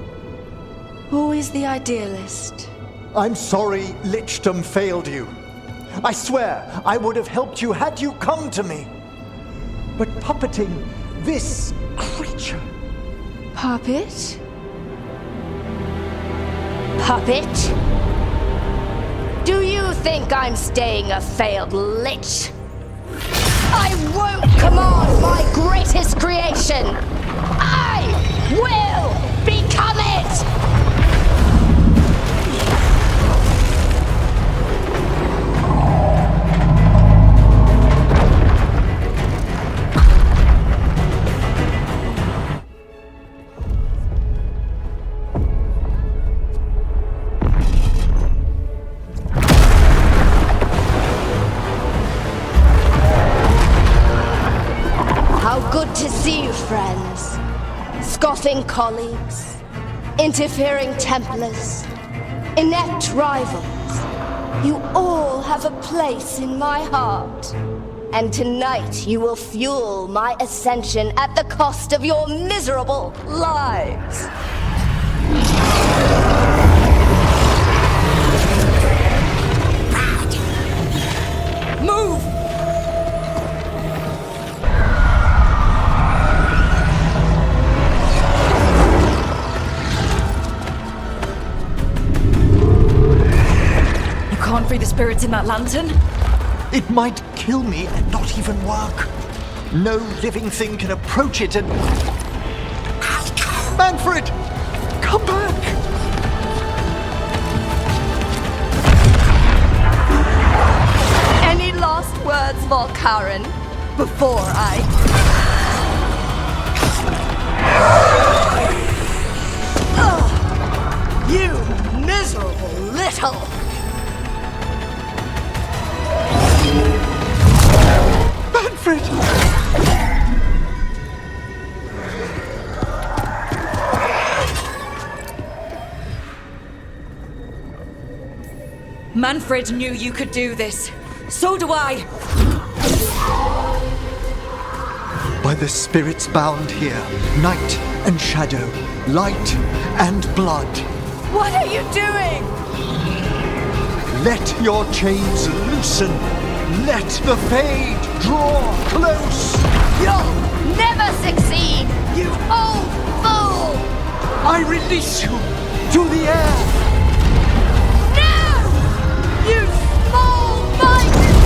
Always the idealist. I'm sorry Lichdom failed you. I swear I would have helped you had you come to me. But puppeting this creature Puppet? Puppet? Do you think I'm staying a failed lich? I won't command my greatest creation! I will become it! Good to see you, friends. Scoffing colleagues, interfering Templars, inept rivals. You all have a place in my heart. And tonight you will fuel my ascension at the cost of your miserable lives. Move! Can't free the spirits in that lantern? It might kill me and not even work. No living thing can approach it and... Manfred! Come back! Any last words, Volkaren, before I... You miserable little... Manfred! Manfred knew you could do this. So do I. By the spirits bound here, night and shadow, light and blood. What are you doing? Let your chains loosen. Let the Fade draw close. You'll never succeed, you old fool! I release you to the air. No! You small-minded...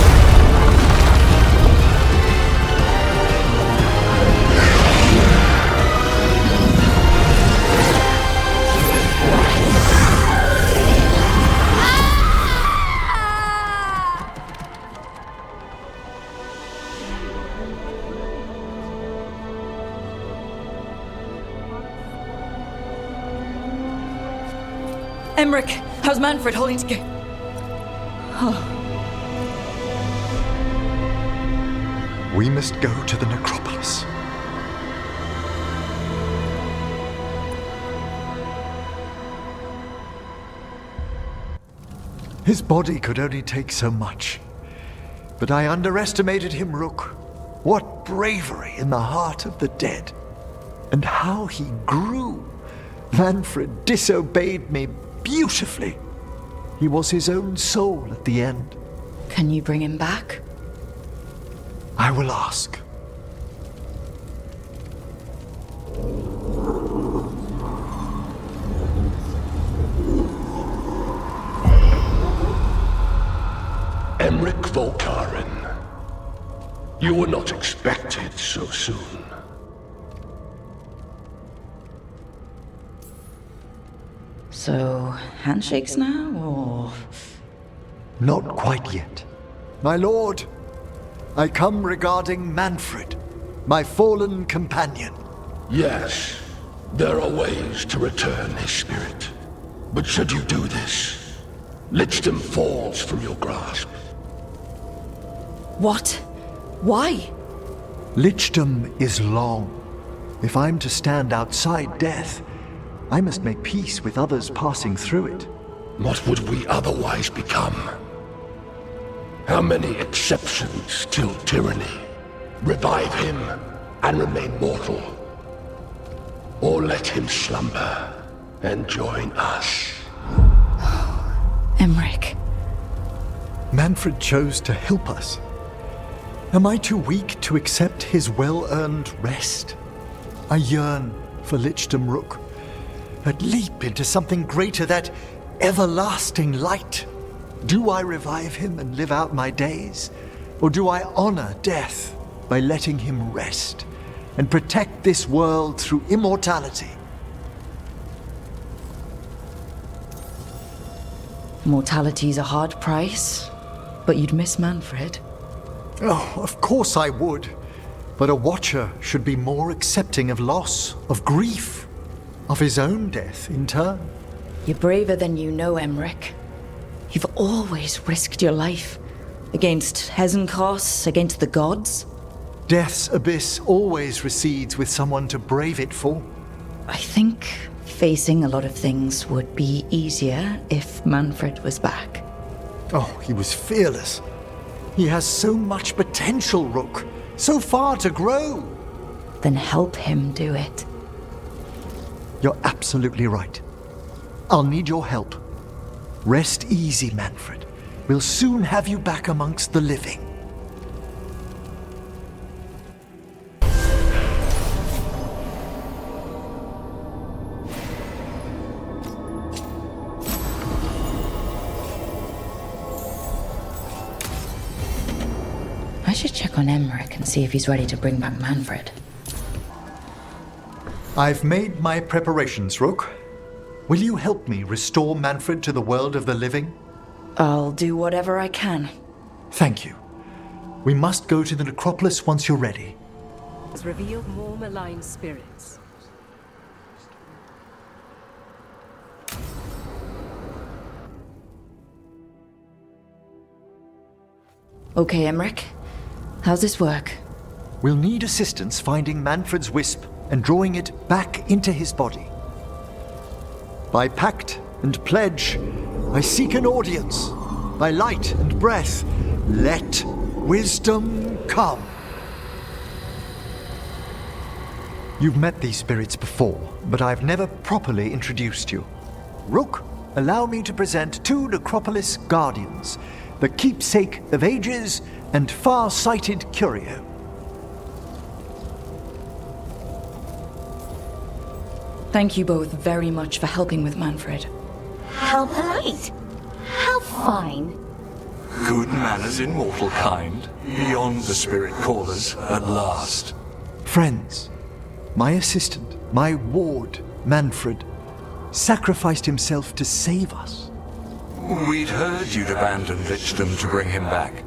Emmrich, how's Manfred holding together? We must go to the Necropolis. His body could only take so much. But I underestimated him, Rook. What bravery in the heart of the dead. And how he grew. Manfred disobeyed me beautifully. He was his own soul at the end. Can you bring him back? I will ask. Emmrich Volkaren. You were not expected so soon. So, handshakes now, or...? Not quite yet. My lord, I come regarding Manfred, my fallen companion. Yes, there are ways to return his spirit. But should you do this, Lichdom falls from your grasp. What? Why? Lichdom is long. If I'm to stand outside death, I must make peace with others passing through it. What would we otherwise become? How many exceptions till tyranny? Revive him and remain mortal. Or let him slumber and join us. Emmrich. Manfred chose to help us. Am I too weak to accept his well-earned rest? I yearn for Lichdom Rook. That leap into something greater, that everlasting light. Do I revive him and live out my days? Or do I honor death by letting him rest and protect this world through immortality? Mortality's a hard price, but you'd miss Manfred. Oh, of course I would. But a Watcher should be more accepting of loss, of grief, of his own death in turn. You're braver than you know, Emmrich. You've always risked your life. Against Hezenkos, against the gods. Death's abyss always recedes with someone to brave it for. I think facing a lot of things would be easier if Manfred was back. Oh, he was fearless. He has so much potential, Rook. So far to grow. Then help him do it. You're absolutely right. I'll need your help. Rest easy, Manfred. We'll soon have you back amongst the living. I should check on Emmrich and see if he's ready to bring back Manfred. I've made my preparations, Rook. Will you help me restore Manfred to the world of the living? I'll do whatever I can. Thank you. We must go to the Necropolis once you're ready. Has revealed more malign spirits. Okay, Emmrich. How's this work? We'll need assistance finding Manfred's wisp and drawing it back into his body. By pact and pledge, I seek an audience. By light and breath, let wisdom come. You've met these spirits before, but I've never properly introduced you. Rook, allow me to present two Necropolis guardians, the keepsake of ages and far-sighted curio. Thank you both very much for helping with Manfred. How polite. How fine. Good manners in mortal kind, beyond the spirit callers at last. Friends, my assistant, my ward, Manfred, sacrificed himself to save us. We'd heard you'd abandoned Lichdom to bring him back.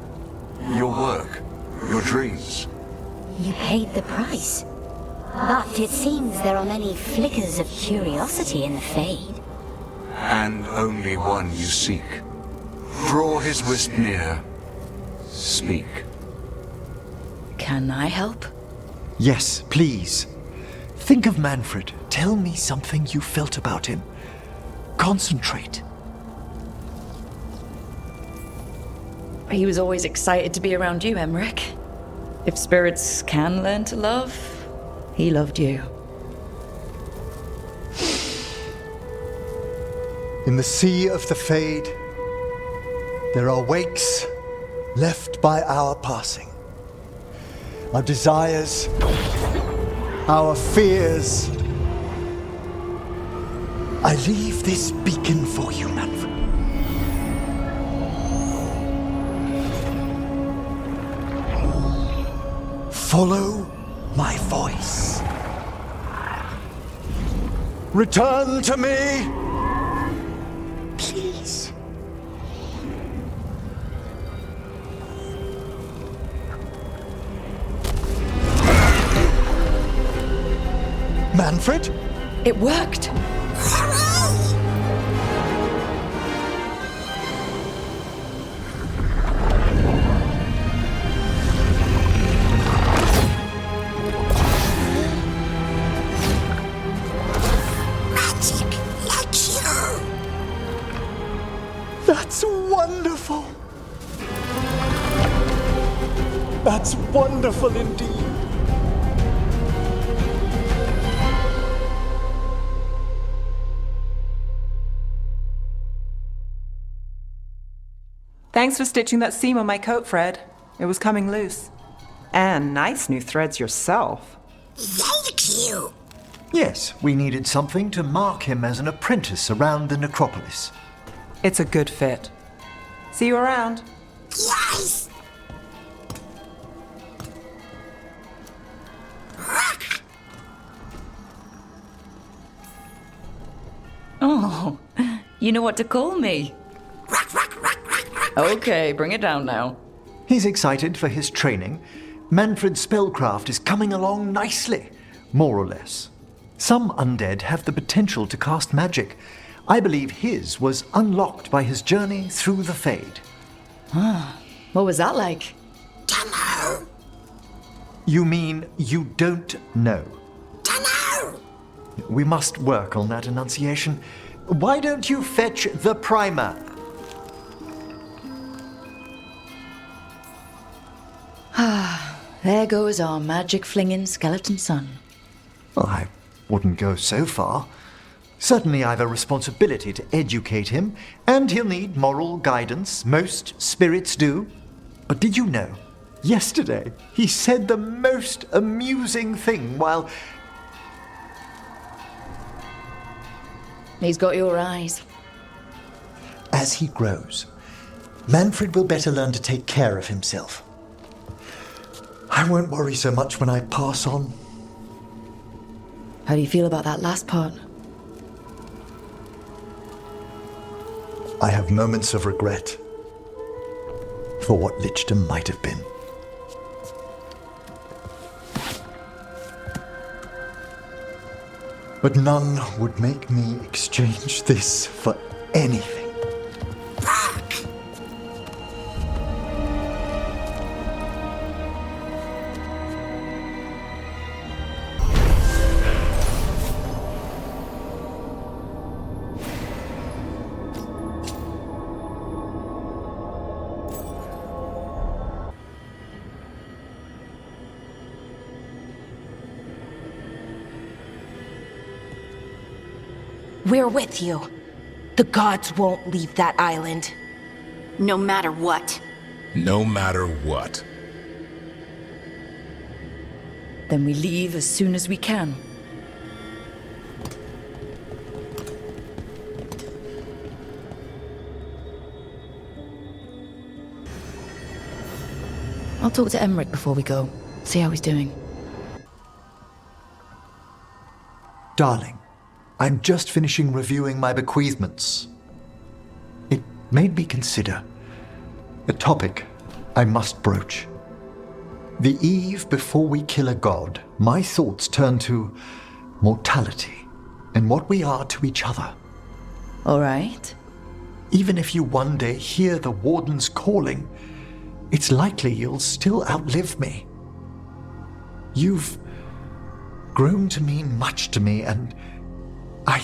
Your work, your dreams. You paid the price. But it seems there are many flickers of curiosity in the Fade. And only one you seek. Draw his wisp near. Speak. Can I help? Yes, please. Think of Manfred. Tell me something you felt about him. Concentrate. He was always excited to be around you, Emmrich. If spirits can learn to love, he loved you. In the sea of the Fade, there are wakes left by our passing. Our desires, our fears. I leave this beacon for you, Manfred. Follow my voice. Return to me, please. Manfred? It worked! That's wonderful. That's wonderful indeed. Thanks for stitching that seam on my coat, Fred. It was coming loose. And nice new threads yourself. Thank you. Yes, we needed something to mark him as an apprentice around the Necropolis. It's a good fit. See you around. Yes! Oh, you know what to call me. Okay, bring it down now. He's excited for his training. Manfred's spellcraft is coming along nicely, more or less. Some undead have the potential to cast magic. I believe his was unlocked by his journey through the Fade. What was that like? Dunno. You mean you don't know? Dunno. We must work on that enunciation. Why don't you fetch the primer? There goes our magic-flinging skeleton son. Well, I wouldn't go so far. Certainly I've a responsibility to educate him, and he'll need moral guidance. Most spirits do. But did you know? Yesterday, he said the most amusing thing while... He's got your eyes. As he grows, Manfred will better learn to take care of himself. I won't worry so much when I pass on. How do you feel about that last part? I have moments of regret for what Lichdom might have been. But none would make me exchange this for anything. We're with you. The gods won't leave that island. No matter what. No matter what. Then we leave as soon as we can. I'll talk to Emmrich before we go. See how he's doing. Darling, I'm just finishing reviewing my bequeathments. It made me consider a topic I must broach. The eve before we kill a god, my thoughts turn to mortality and what we are to each other. All right. Even if you one day hear the Warden's calling, it's likely you'll still outlive me. You've grown to mean much to me, and I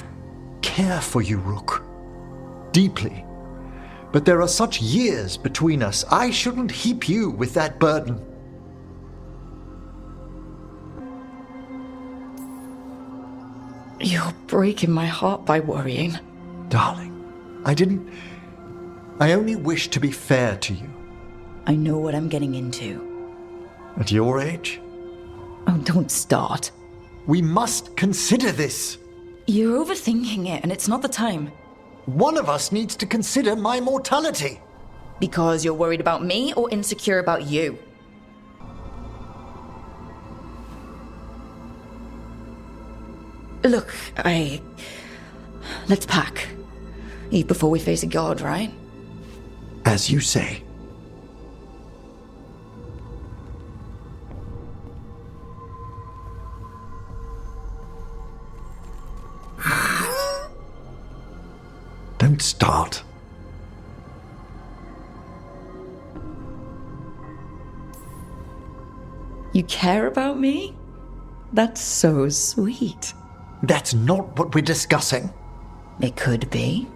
care for you, Rook. Deeply. But there are such years between us, I shouldn't heap you with that burden. You're breaking my heart by worrying. Darling, I only wish to be fair to you. I know what I'm getting into. At your age? Oh, don't start. We must consider this. You're overthinking it, and it's not the time. One of us needs to consider my mortality. Because you're worried about me or insecure about you? Look, let's pack. Eat before we face a god, right? As you say. Don't start. You care about me? That's so sweet. That's not what we're discussing. It could be.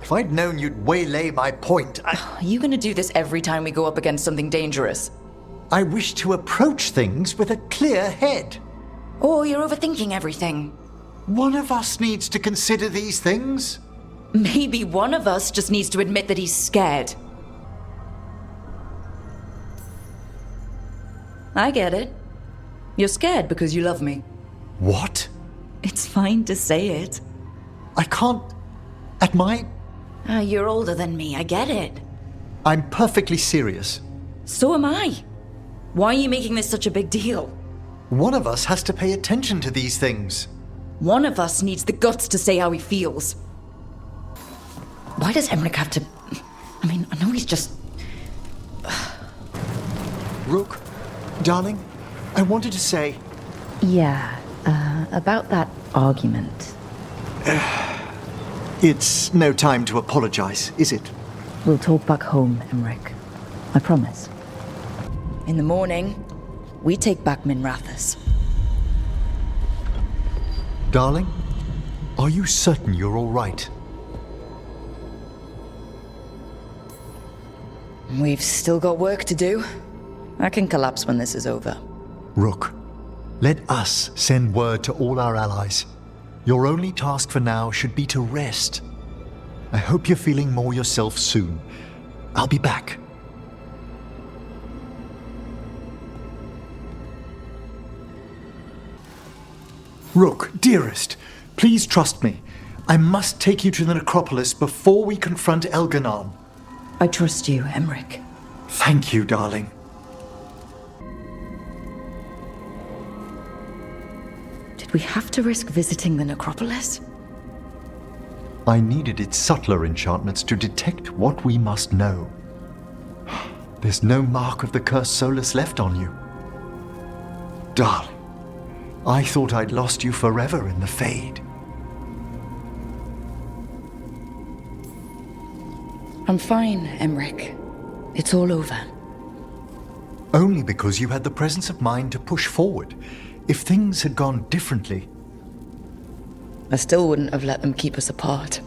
If I'd known you'd waylay my point, Are you gonna do this every time we go up against something dangerous? I wish to approach things with a clear head. Or you're overthinking everything. One of us needs to consider these things. Maybe one of us just needs to admit that he's scared. I get it. You're scared because you love me. What? It's fine to say it. I can't... At my... You're older than me, I get it. I'm perfectly serious. So am I. Why are you making this such a big deal? One of us has to pay attention to these things. One of us needs the guts to say how he feels. Why does Emmrich have to... I mean, I know he's just... Rook, darling, I wanted to say... Yeah, about that argument. It's no time to apologize, is it? We'll talk back home, Emmrich. I promise. In the morning, we take back Minrathous. Darling, are you certain you're all right? We've still got work to do. I can collapse when this is over. Rook, let us send word to all our allies. Your only task for now should be to rest. I hope you're feeling more yourself soon. I'll be back. Rook, dearest, please trust me. I must take you to the Necropolis before we confront Elganon. I trust you, Emmrich. Thank you, darling. Did we have to risk visiting the Necropolis? I needed its subtler enchantments to detect what we must know. There's no mark of the cursed Solus left on you. Darling, I thought I'd lost you forever in the Fade. I'm fine, Emmrich. It's all over. Only because you had the presence of mind to push forward. If things had gone differently... I still wouldn't have let them keep us apart.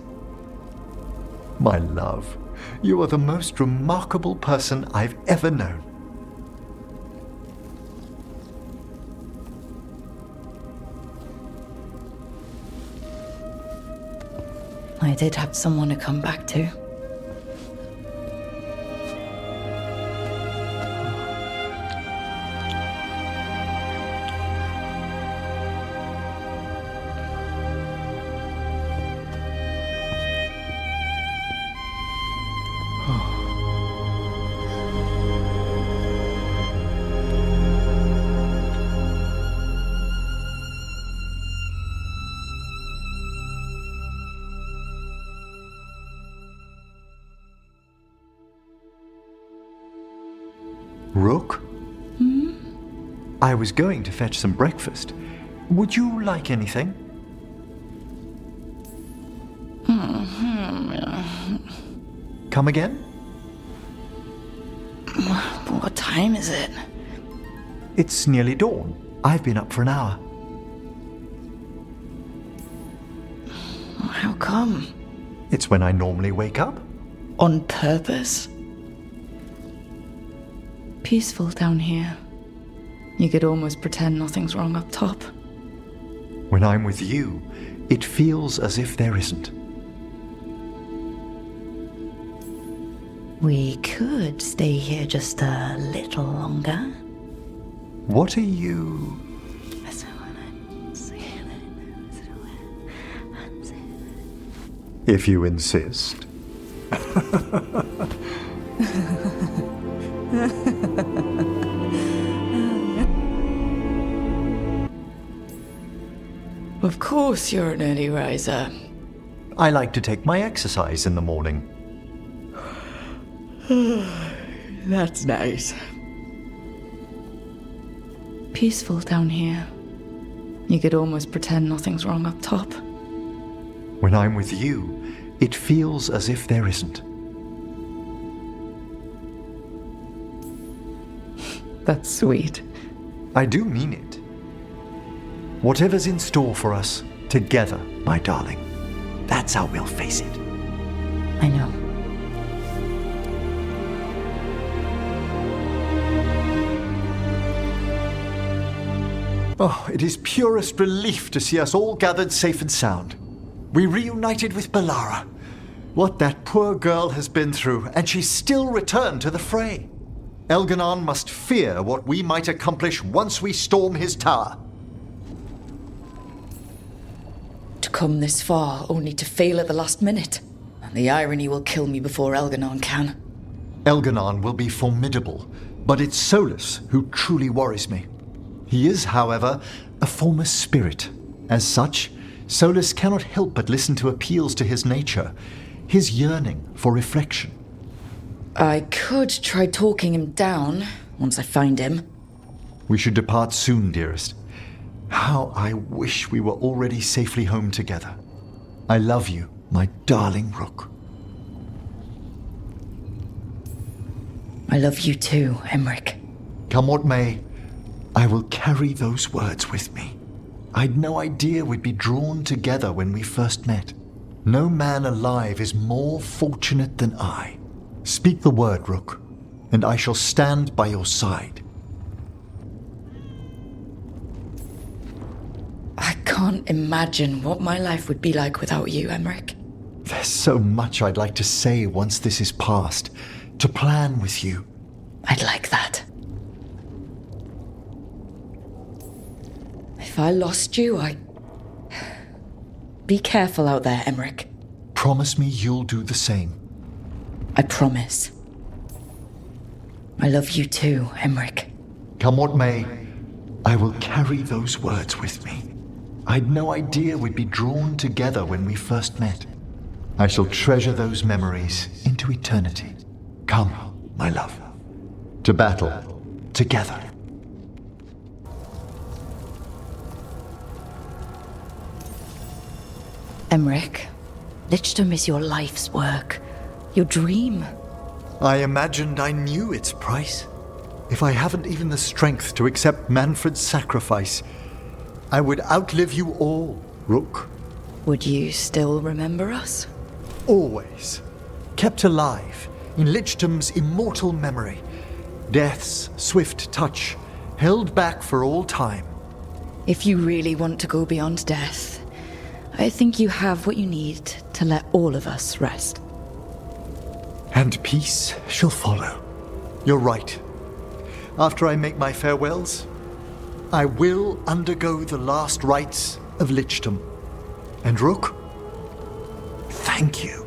My love, you are the most remarkable person I've ever known. I did have someone to come back to. Rook? I was going to fetch some breakfast. Would you like anything? Come again? What time is it? It's nearly dawn. I've been up for an hour. How come? It's when I normally wake up. On purpose? Peaceful down here. You could almost pretend nothing's wrong up top. When I'm with you, it feels as if there isn't. We could stay here just a little longer. What are you... If you insist. Of course you're an early riser. I like to take my exercise in the morning. That's nice. Peaceful down here. You could almost pretend nothing's wrong up top. When I'm with you, it feels as if there isn't. That's sweet. I do mean it. Whatever's in store for us, together, my darling. That's how we'll face it. I know. Oh, it is purest relief to see us all gathered safe and sound. We reunited with Balara. What that poor girl has been through, and she's still returned to the fray. Elganon must fear what we might accomplish once we storm his tower. I've come this far only to fail at the last minute. And the irony will kill me before Elganon can. Elganon will be formidable, but it's Solus who truly worries me. He is, however, a former spirit. As such, Solus cannot help but listen to appeals to his nature, his yearning for reflection. I could try talking him down once I find him. We should depart soon, dearest. How I wish we were already safely home together. I love you, my darling Rook. I love you too, Emmrich. Come what may, I will carry those words with me. I'd no idea we'd be drawn together when we first met. No man alive is more fortunate than I. Speak the word, Rook, and I shall stand by your side. I can't imagine what my life would be like without you, Emmrich. There's so much I'd like to say once this is past, to plan with you. I'd like that. If I lost you, Be careful out there, Emmrich. Promise me you'll do the same. I promise. I love you too, Emmrich. Come what may, I will carry those words with me. I'd no idea we'd be drawn together when we first met. I shall treasure those memories into eternity. Come, my love, to battle together. Emmrich, Lichdom is your life's work, your dream. I imagined I knew its price. If I haven't even the strength to accept Manfred's sacrifice, I would outlive you all, Rook. Would you still remember us? Always. Kept alive in Lichdom's immortal memory. Death's swift touch, held back for all time. If you really want to go beyond death, I think you have what you need to let all of us rest. And peace shall follow. You're right. After I make my farewells, I will undergo the last rites of Lichdom. And Rook, thank you.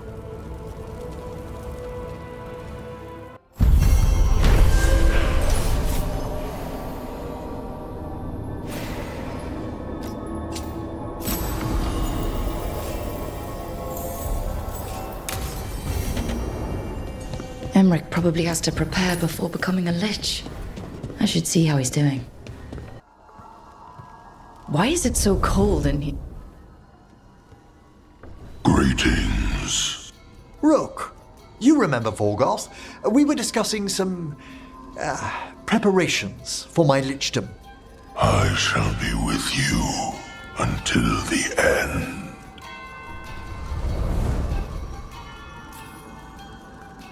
Emmrich probably has to prepare before becoming a Lich. I should see how he's doing. Why is it so cold in here? Greetings. Rook, you remember Veilguard? We were discussing some preparations for my Lichdom. I shall be with you until the end.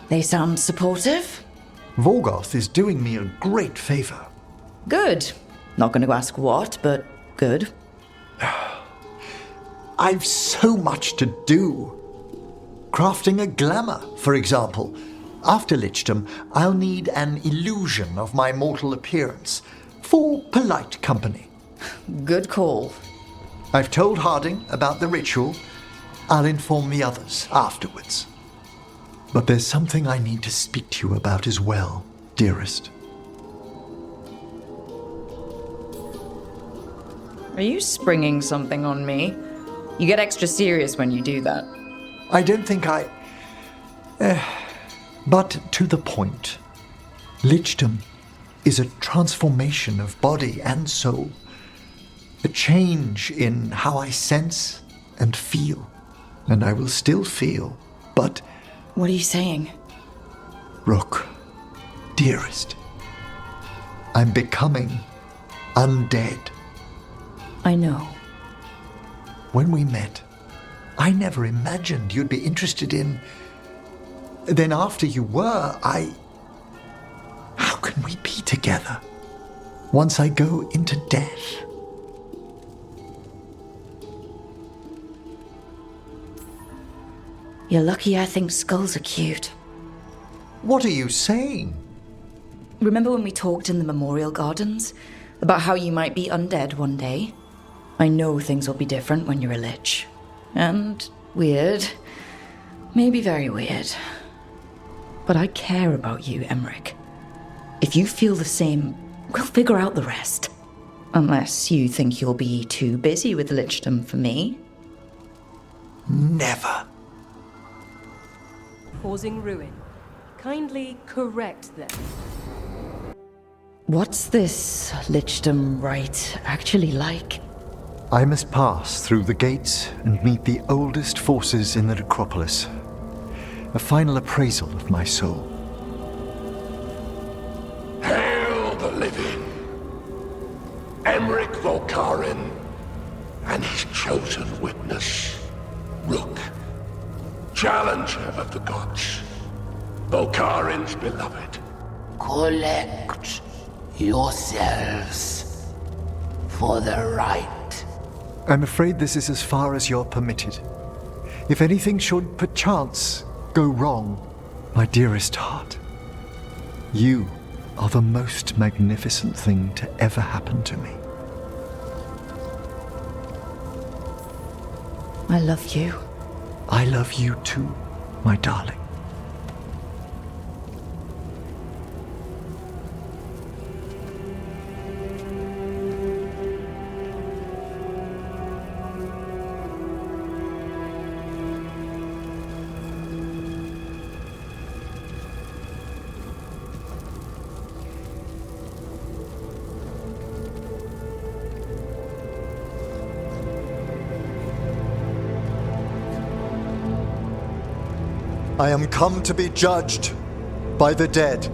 They sound supportive. Veilguard is doing me a great favor. Good. Not going to ask what, but good. I've so much to do. Crafting a glamour, for example. After Lichdom, I'll need an illusion of my mortal appearance for polite company. Good call. I've told Harding about the ritual. I'll inform the others afterwards. But there's something I need to speak to you about as well, dearest. Are you springing something on me? You get extra serious when you do that. I don't think but to the point. Lichdom is a transformation of body and soul. A change in how I sense and feel. And I will still feel, but... What are you saying? Rook, dearest, I'm becoming undead. I know. When we met, I never imagined you'd be interested in... Then after you were, How can we be together once I go into death? You're lucky I think skulls are cute. What are you saying? Remember when we talked in the Memorial Gardens? About how you might be undead one day? I know things will be different when you're a Lich. and weird. Maybe very weird. But I care about you, Emmrich. If you feel the same, we'll figure out the rest. Unless you think you'll be too busy with Lichdom for me. Never. Causing ruin. Kindly correct them. What's this Lichdom rite actually like? I must pass through the gates and meet the oldest forces in the Necropolis. A final appraisal of my soul. Hail the living! Emmrich Volkarin and his chosen witness, Rook, challenger of the gods, Volkarin's beloved. Collect yourselves for the right. I'm afraid this is as far as you're permitted. If anything should perchance go wrong, my dearest heart, you are the most magnificent thing to ever happen to me. I love you. I love you too, my darling. I am come to be judged by the dead.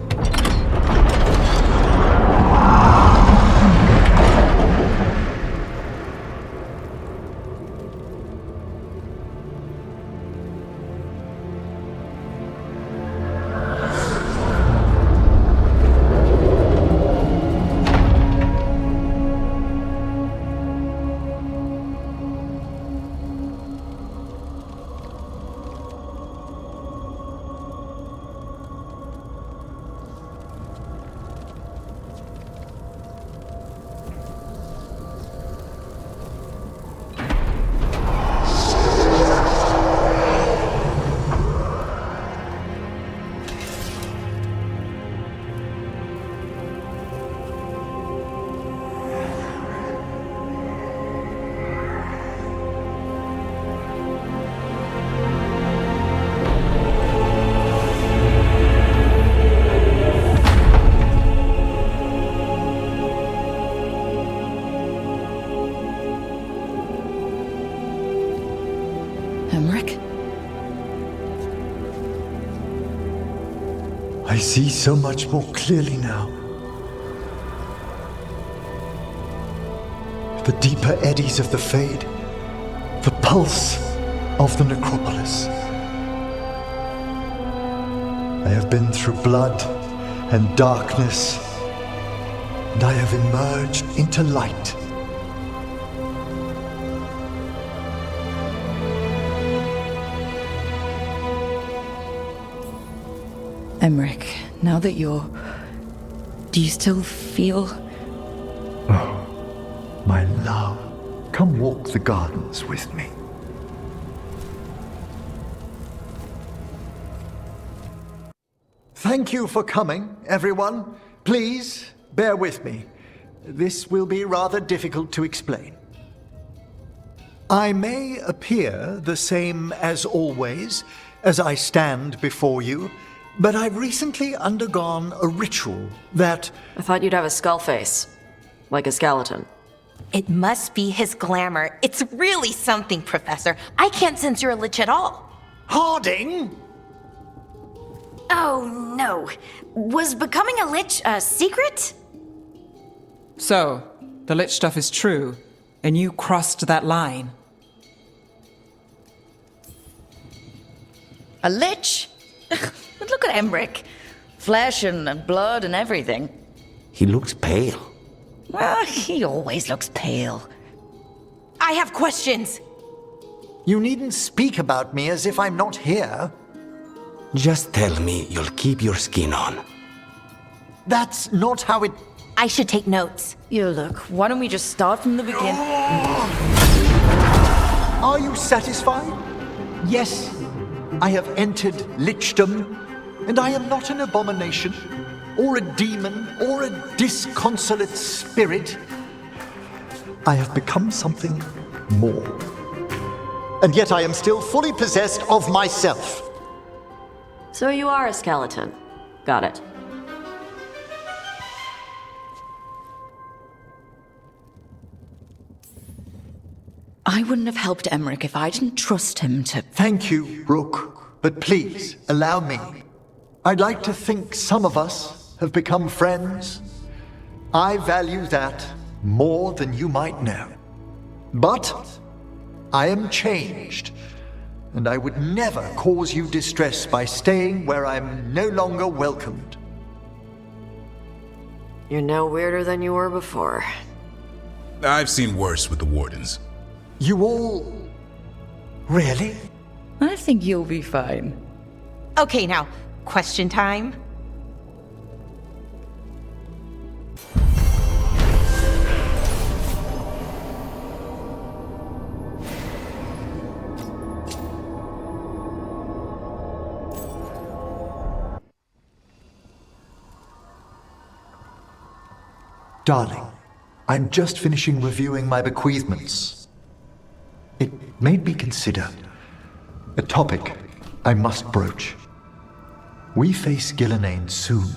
Emmrich? I see so much more clearly now. The deeper eddies of the Fade, the pulse of the Necropolis. I have been through blood and darkness, and I have emerged into light. Emmrich, now that you're... do you still feel... Oh, my love, come walk the gardens with me. Thank you for coming, everyone. Please, bear with me. This will be rather difficult to explain. I may appear the same as always, as I stand before you, but I've recently undergone a ritual that... I thought you'd have a skull face. Like a skeleton. It must be his glamour. It's really something, Professor. I can't sense you're a Lich at all. Harding! Oh, no. Was becoming a Lich a secret? So, the Lich stuff is true, and you crossed that line. A Lich? But look at Emmrich. Flesh and blood and everything. He looks pale. Well, he always looks pale. I have questions. You needn't speak about me as if I'm not here. Just tell me you'll keep your skin on. That's not how it... I should take notes. You look, why don't we just start from the beginning? Are you satisfied? Yes, I have entered Lichdom, and I am not an abomination, or a demon, or a disconsolate spirit. I have become something more. And yet I am still fully possessed of myself. So you are a skeleton. Got it. I wouldn't have helped Emmrich if I didn't trust him to... Thank you, Rook. But please, allow me. I'd like to think some of us have become friends. I value that more than you might know. But I am changed, and I would never cause you distress by staying where I'm no longer welcomed. You're no weirder than you were before. I've seen worse with the Wardens. You all... Really? I think you'll be fine. Okay, now, question time. Darling, I'm just finishing reviewing my bequeathments. It made me consider a topic I must broach. We face Gillenane soon.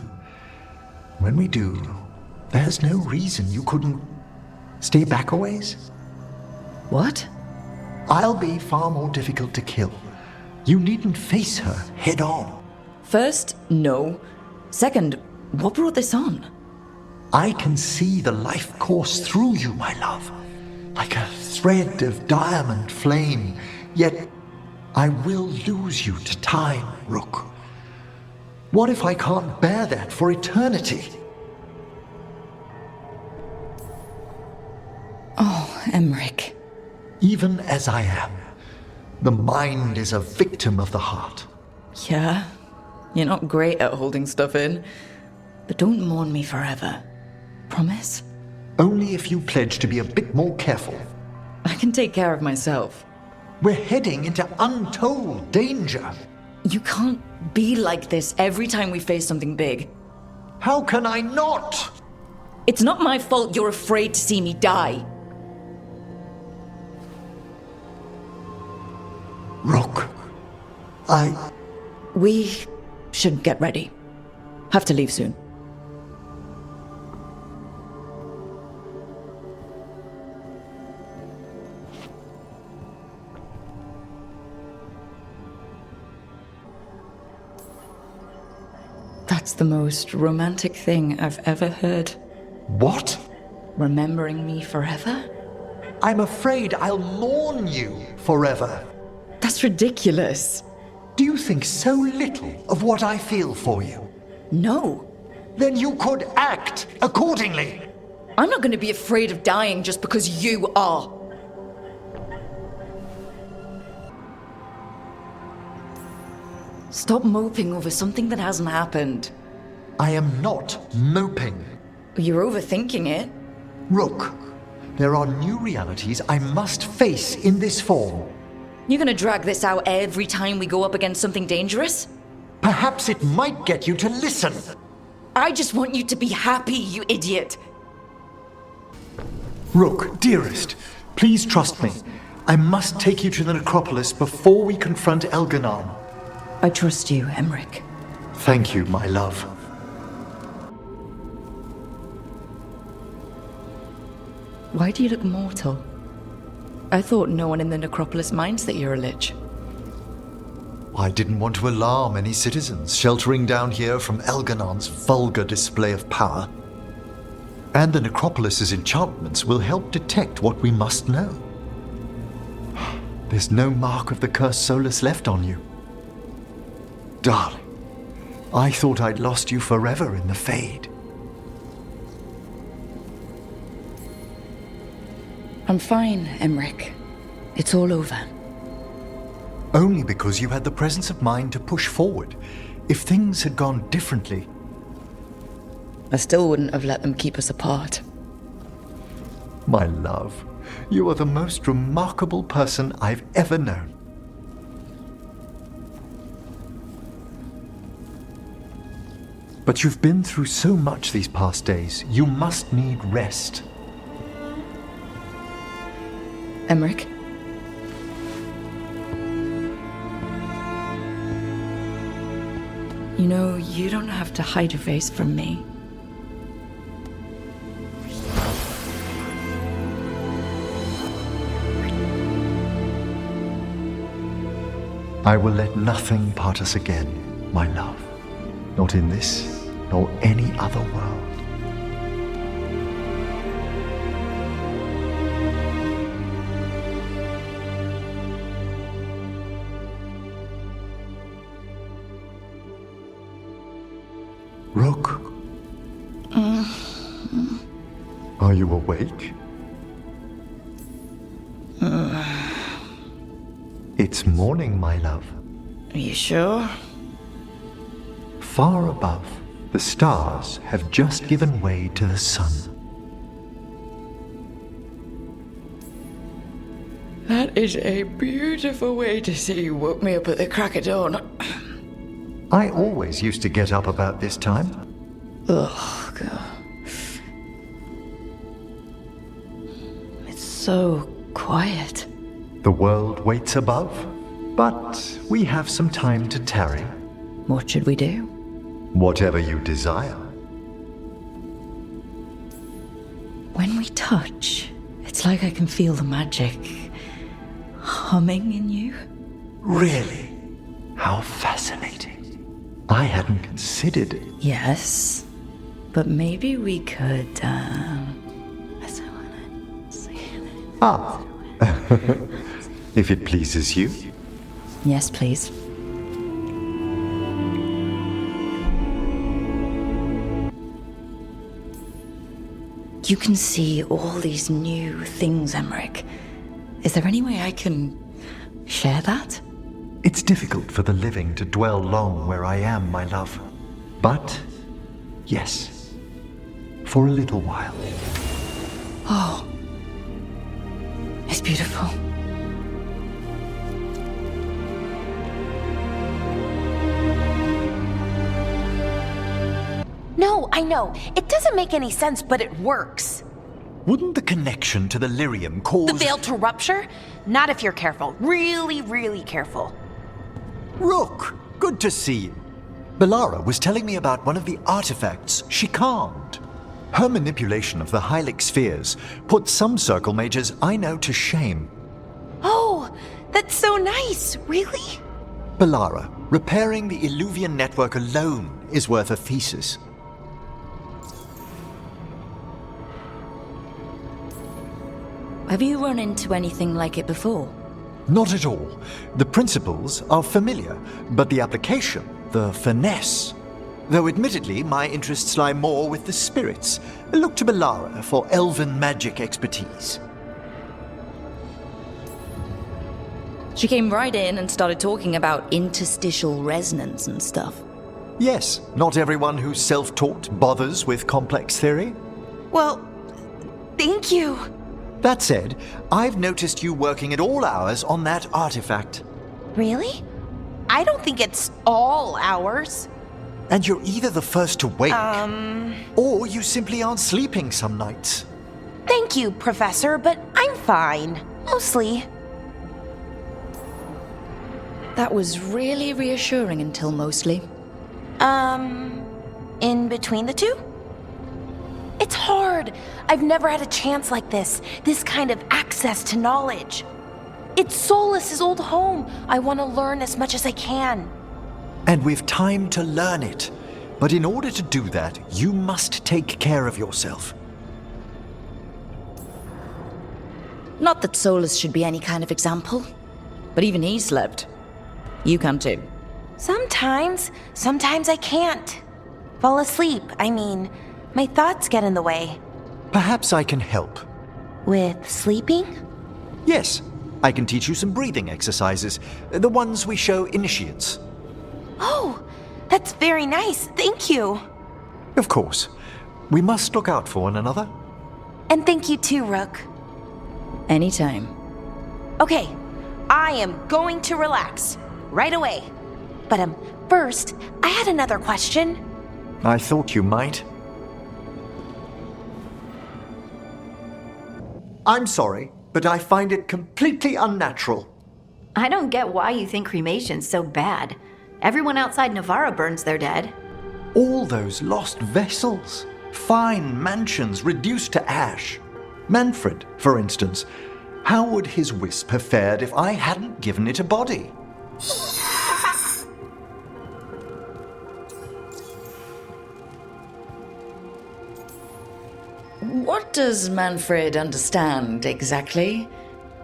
When we do, there's no reason you couldn't stay back a ways. What? I'll be far more difficult to kill. You needn't face her head on. First, no. Second, what brought this on? I can see the life course through you, my love, like a thread of diamond flame, yet I will lose you to time, Rook. What if I can't bear that for eternity? Oh, Emmrich. Even as I am, the mind is a victim of the heart. Yeah, you're not great at holding stuff in, but don't mourn me forever. Promise? Only if you pledge to be a bit more careful. I can take care of myself. We're heading into untold danger. You can't be like this every time we face something big. How can I not? It's not my fault you're afraid to see me die. Rook, We should get ready. Have to leave soon. That's the most romantic thing I've ever heard. What? Remembering me forever? I'm afraid I'll mourn you forever. That's ridiculous. Do you think so little of what I feel for you? No. Then you could act accordingly. I'm not going to be afraid of dying just because you are. Stop moping over something that hasn't happened. I am not moping. You're overthinking it. Rook, there are new realities I must face in this form. You're gonna drag this out every time we go up against something dangerous? Perhaps it might get you to listen. I just want you to be happy, you idiot. Rook, dearest, please trust me. I must take you to the Necropolis before we confront Elganon. I trust you, Emmrich. Thank you, my love. Why do you look mortal? I thought no one in the Necropolis minds that you're a Lich. I didn't want to alarm any citizens sheltering down here from Elganon's vulgar display of power. And the Necropolis's enchantments will help detect what we must know. There's no mark of the cursed Solus left on you. Darling, I thought I'd lost you forever in the Fade. I'm fine, Emmrich. It's all over. Only because you had the presence of mind to push forward. If things had gone differently... I still wouldn't have let them keep us apart. My love, You are the most remarkable person I've ever known. But you've been through so much these past days. You must need rest. Emmrich? You know, you don't have to hide your face from me. I will let nothing part us again, my love. Not in this, nor any other world. Rook? Are you awake? It's morning, my love. Are you sure? Far above, the stars have just given way to the sun. That is a beautiful way to see you woke me up at the crack of dawn. I always used to get up about this time. Ugh, God. It's so quiet. The world waits above, but we have some time to tarry. What should we do? Whatever you desire. When we touch, it's like I can feel the magic humming in you. Really? How fascinating. I hadn't considered it. Yes, but maybe we could, Ah. If it pleases you. Yes, please. You can see all these new things, Emmrich. Is there any way I can share that? It's difficult for the living to dwell long where I am, my love. But, yes, for a little while. Oh, it's beautiful. No, I know. It doesn't make any sense, but it works. Wouldn't the connection to the lyrium cause... The veil to rupture? Not if you're careful. Really, really careful. Rook, good to see you. Belara was telling me about one of the artifacts she calmed. Her manipulation of the Hylic spheres put some circle mages I know to shame. Oh, that's so nice. Really? Belara, repairing the Illuvian network alone is worth a thesis. Have you run into anything like it before? Not at all. The principles are familiar, but the application, the finesse. Though admittedly, my interests lie more with the spirits. Look to Belara for elven magic expertise. She came right in and started talking about interstitial resonance and stuff. Yes, not everyone who's self-taught bothers with complex theory. Well, thank you. That said, I've noticed you working at all hours on that artifact. Really? I don't think it's all hours. And you're either the first to wake, or you simply aren't sleeping some nights. Thank you, Professor, but I'm fine. Mostly. That was really reassuring until mostly. In between the two? It's hard. I've never had a chance like this kind of access to knowledge. It's Solas's old home. I want to learn as much as I can. And we've time to learn it. But in order to do that, you must take care of yourself. Not that Solus should be any kind of example, but even he slept. You can too. Sometimes I can't. Fall asleep, I mean. My thoughts get in the way. Perhaps I can help. With sleeping? Yes, I can teach you some breathing exercises, the ones we show initiates. Oh, that's very nice. Thank you. Of course. We must look out for one another. And thank you too, Rook. Anytime. Okay, I am going to relax. Right away. But first, I had another question. I thought you might. I'm sorry, but I find it completely unnatural. I don't get why you think cremation's so bad. Everyone outside Navarra burns their dead. All those lost vessels. Fine mansions reduced to ash. Manfred, for instance. How would his wisp have fared if I hadn't given it a body? What does Manfred understand exactly?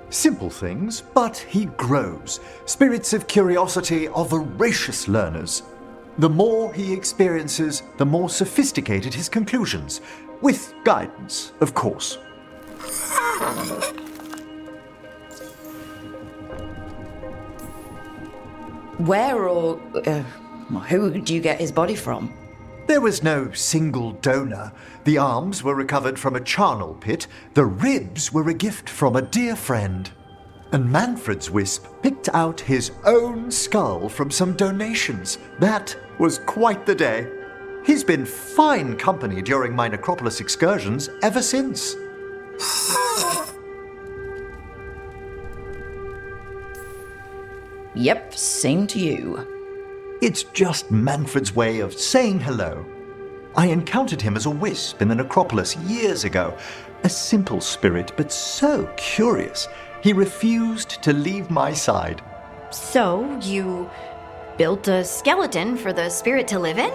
Simple things, but he grows. Spirits of curiosity are voracious learners. The more he experiences, the more sophisticated his conclusions. With guidance, of course. Where or who did you get his body from? There was no single donor. The arms were recovered from a charnel pit. The ribs were a gift from a dear friend. And Manfred's wisp picked out his own skull from some donations. That was quite the day. He's been fine company during my Necropolis excursions ever since. Yep, same to you. It's just Manfred's way of saying hello. I encountered him as a wisp in the Necropolis years ago. A simple spirit, but so curious. He refused to leave my side. So, you built a skeleton for the spirit to live in?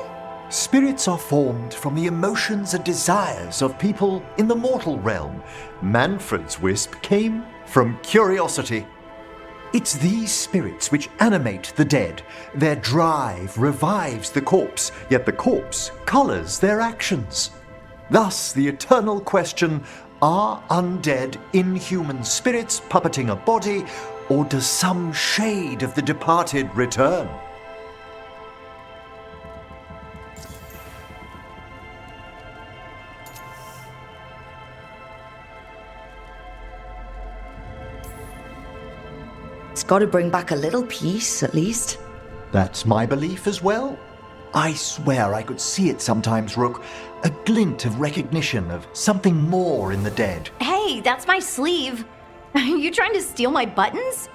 Spirits are formed from the emotions and desires of people in the mortal realm. Manfred's wisp came from curiosity. It's these spirits which animate the dead. Their drive revives the corpse, yet the corpse colors their actions. Thus, the eternal question, are undead, inhuman spirits puppeting a body, or does some shade of the departed return? It's got to bring back a little peace, at least. That's my belief as well. I swear I could see it sometimes, Rook. A glint of recognition of something more in the dead. Hey, that's my sleeve. Are you trying to steal my buttons?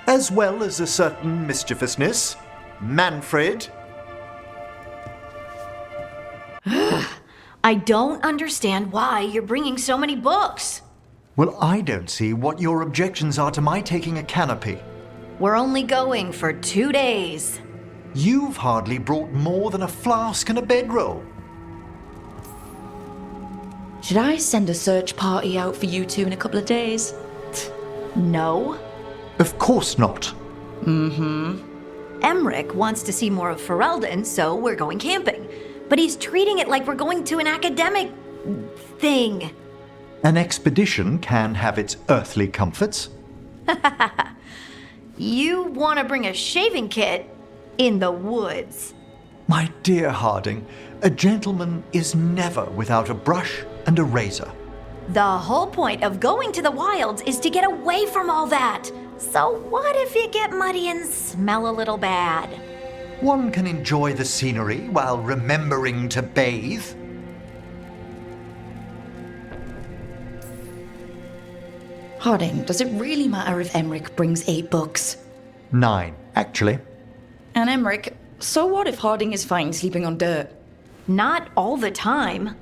As well as a certain mischievousness. Manfred. I don't understand why you're bringing so many books. Well, I don't see what your objections are to my taking a canopy. We're only going for 2 days. You've hardly brought more than a flask and a bedroll. Should I send a search party out for you two in a couple of days? No. Of course not. Emmrich wants to see more of Ferelden, so we're going camping. But he's treating it like we're going to an academic thing. An expedition can have its earthly comforts. You want to bring a shaving kit in the woods. My dear Harding, a gentleman is never without a brush and a razor. The whole point of going to the wilds is to get away from all that. So what if you get muddy and smell a little bad? One can enjoy the scenery while remembering to bathe. Harding, does it really matter if Emmrich brings 8 books? 9, actually. And Emmrich, so what if Harding is fine sleeping on dirt? Not all the time.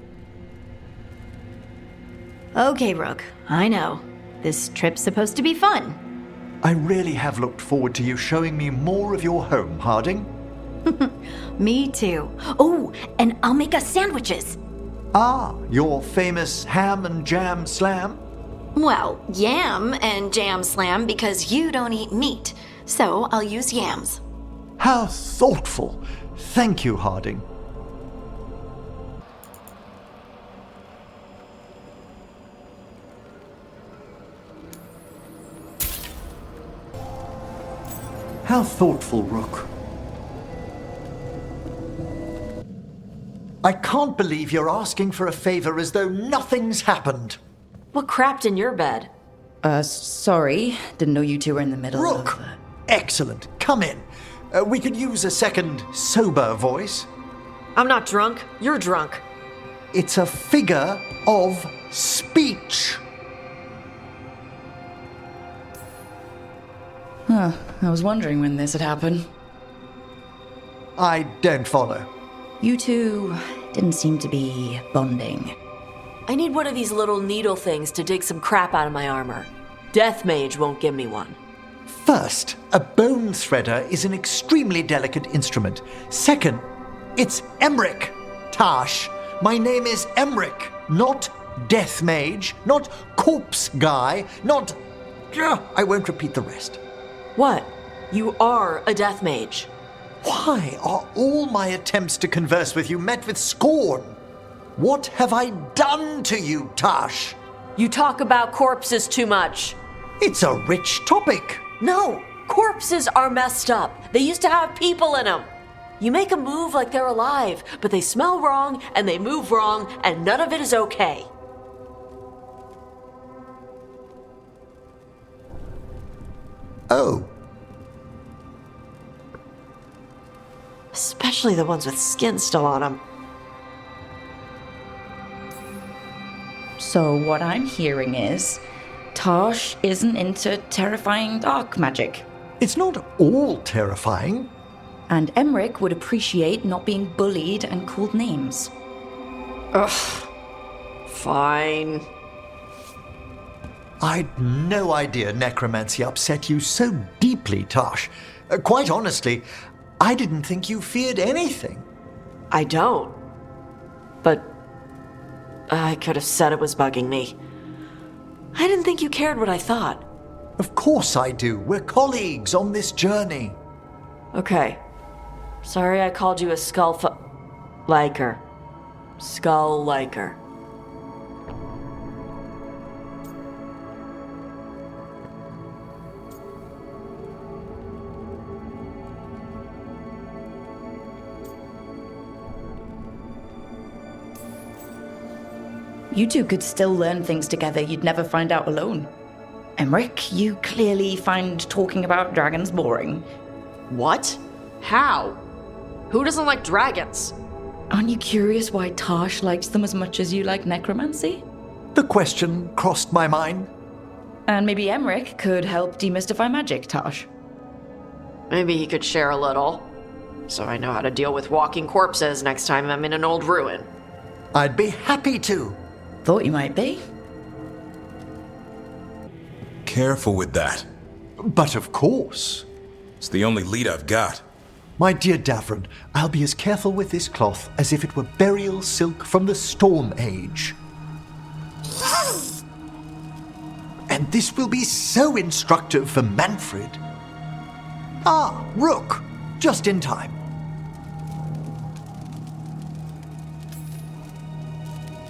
Okay, Rook, I know. This trip's supposed to be fun. I really have looked forward to you showing me more of your home, Harding. Me too. Oh, and I'll make us sandwiches. Ah, your famous ham and jam slam? Well, yam and jam slam because you don't eat meat, so I'll use yams. How thoughtful. Thank you, Harding. How thoughtful, Rook. I can't believe you're asking for a favor as though nothing's happened. What crapped in your bed? Sorry. Didn't know you two were in the middle Rook! of... Excellent. Come in. We could use a second sober voice. I'm not drunk. You're drunk. It's a figure of speech. Huh. I was wondering when this had happened. I don't follow. You two didn't seem to be bonding. I need one of these little needle things to dig some crap out of my armor. Death Mage won't give me one. First, a bone threader is an extremely delicate instrument. Second, it's Emmrich. Tash, my name is Emmrich, not Death Mage, not Corpse Guy, not... I won't repeat the rest. What? You are a Death Mage. Why are all my attempts to converse with you met with scorn? What have I done to you, Tash? You talk about corpses too much. It's a rich topic. No, corpses are messed up. They used to have people in them. You make them move like they're alive, but they smell wrong and they move wrong, and none of it is okay. Oh. Especially the ones with skin still on them. So what I'm hearing is, Tosh isn't into terrifying dark magic. It's not all terrifying. And Emmrich would appreciate not being bullied and called names. Ugh. Fine. I'd no idea necromancy upset you so deeply, Tosh. Quite honestly, I didn't think you feared anything. I don't. But I could have said it was bugging me. I didn't think you cared what I thought. Of course I do. We're colleagues on this journey. Okay. Sorry I called you a liker. Skull liker. You two could still learn things together you'd never find out alone. Emmrich, you clearly find talking about dragons boring. What? How? Who doesn't like dragons? Aren't you curious why Tosh likes them as much as you like necromancy? The question crossed my mind. And maybe Emmrich could help demystify magic, Tosh. Maybe he could share a little, so I know how to deal with walking corpses next time I'm in an old ruin. I'd be happy to. Thought you might be. Careful with that. But of course. It's the only lead I've got. My dear Davron, I'll be as careful with this cloth as if it were burial silk from the Storm Age. And this will be so instructive for Manfred. Ah, Rook, just in time.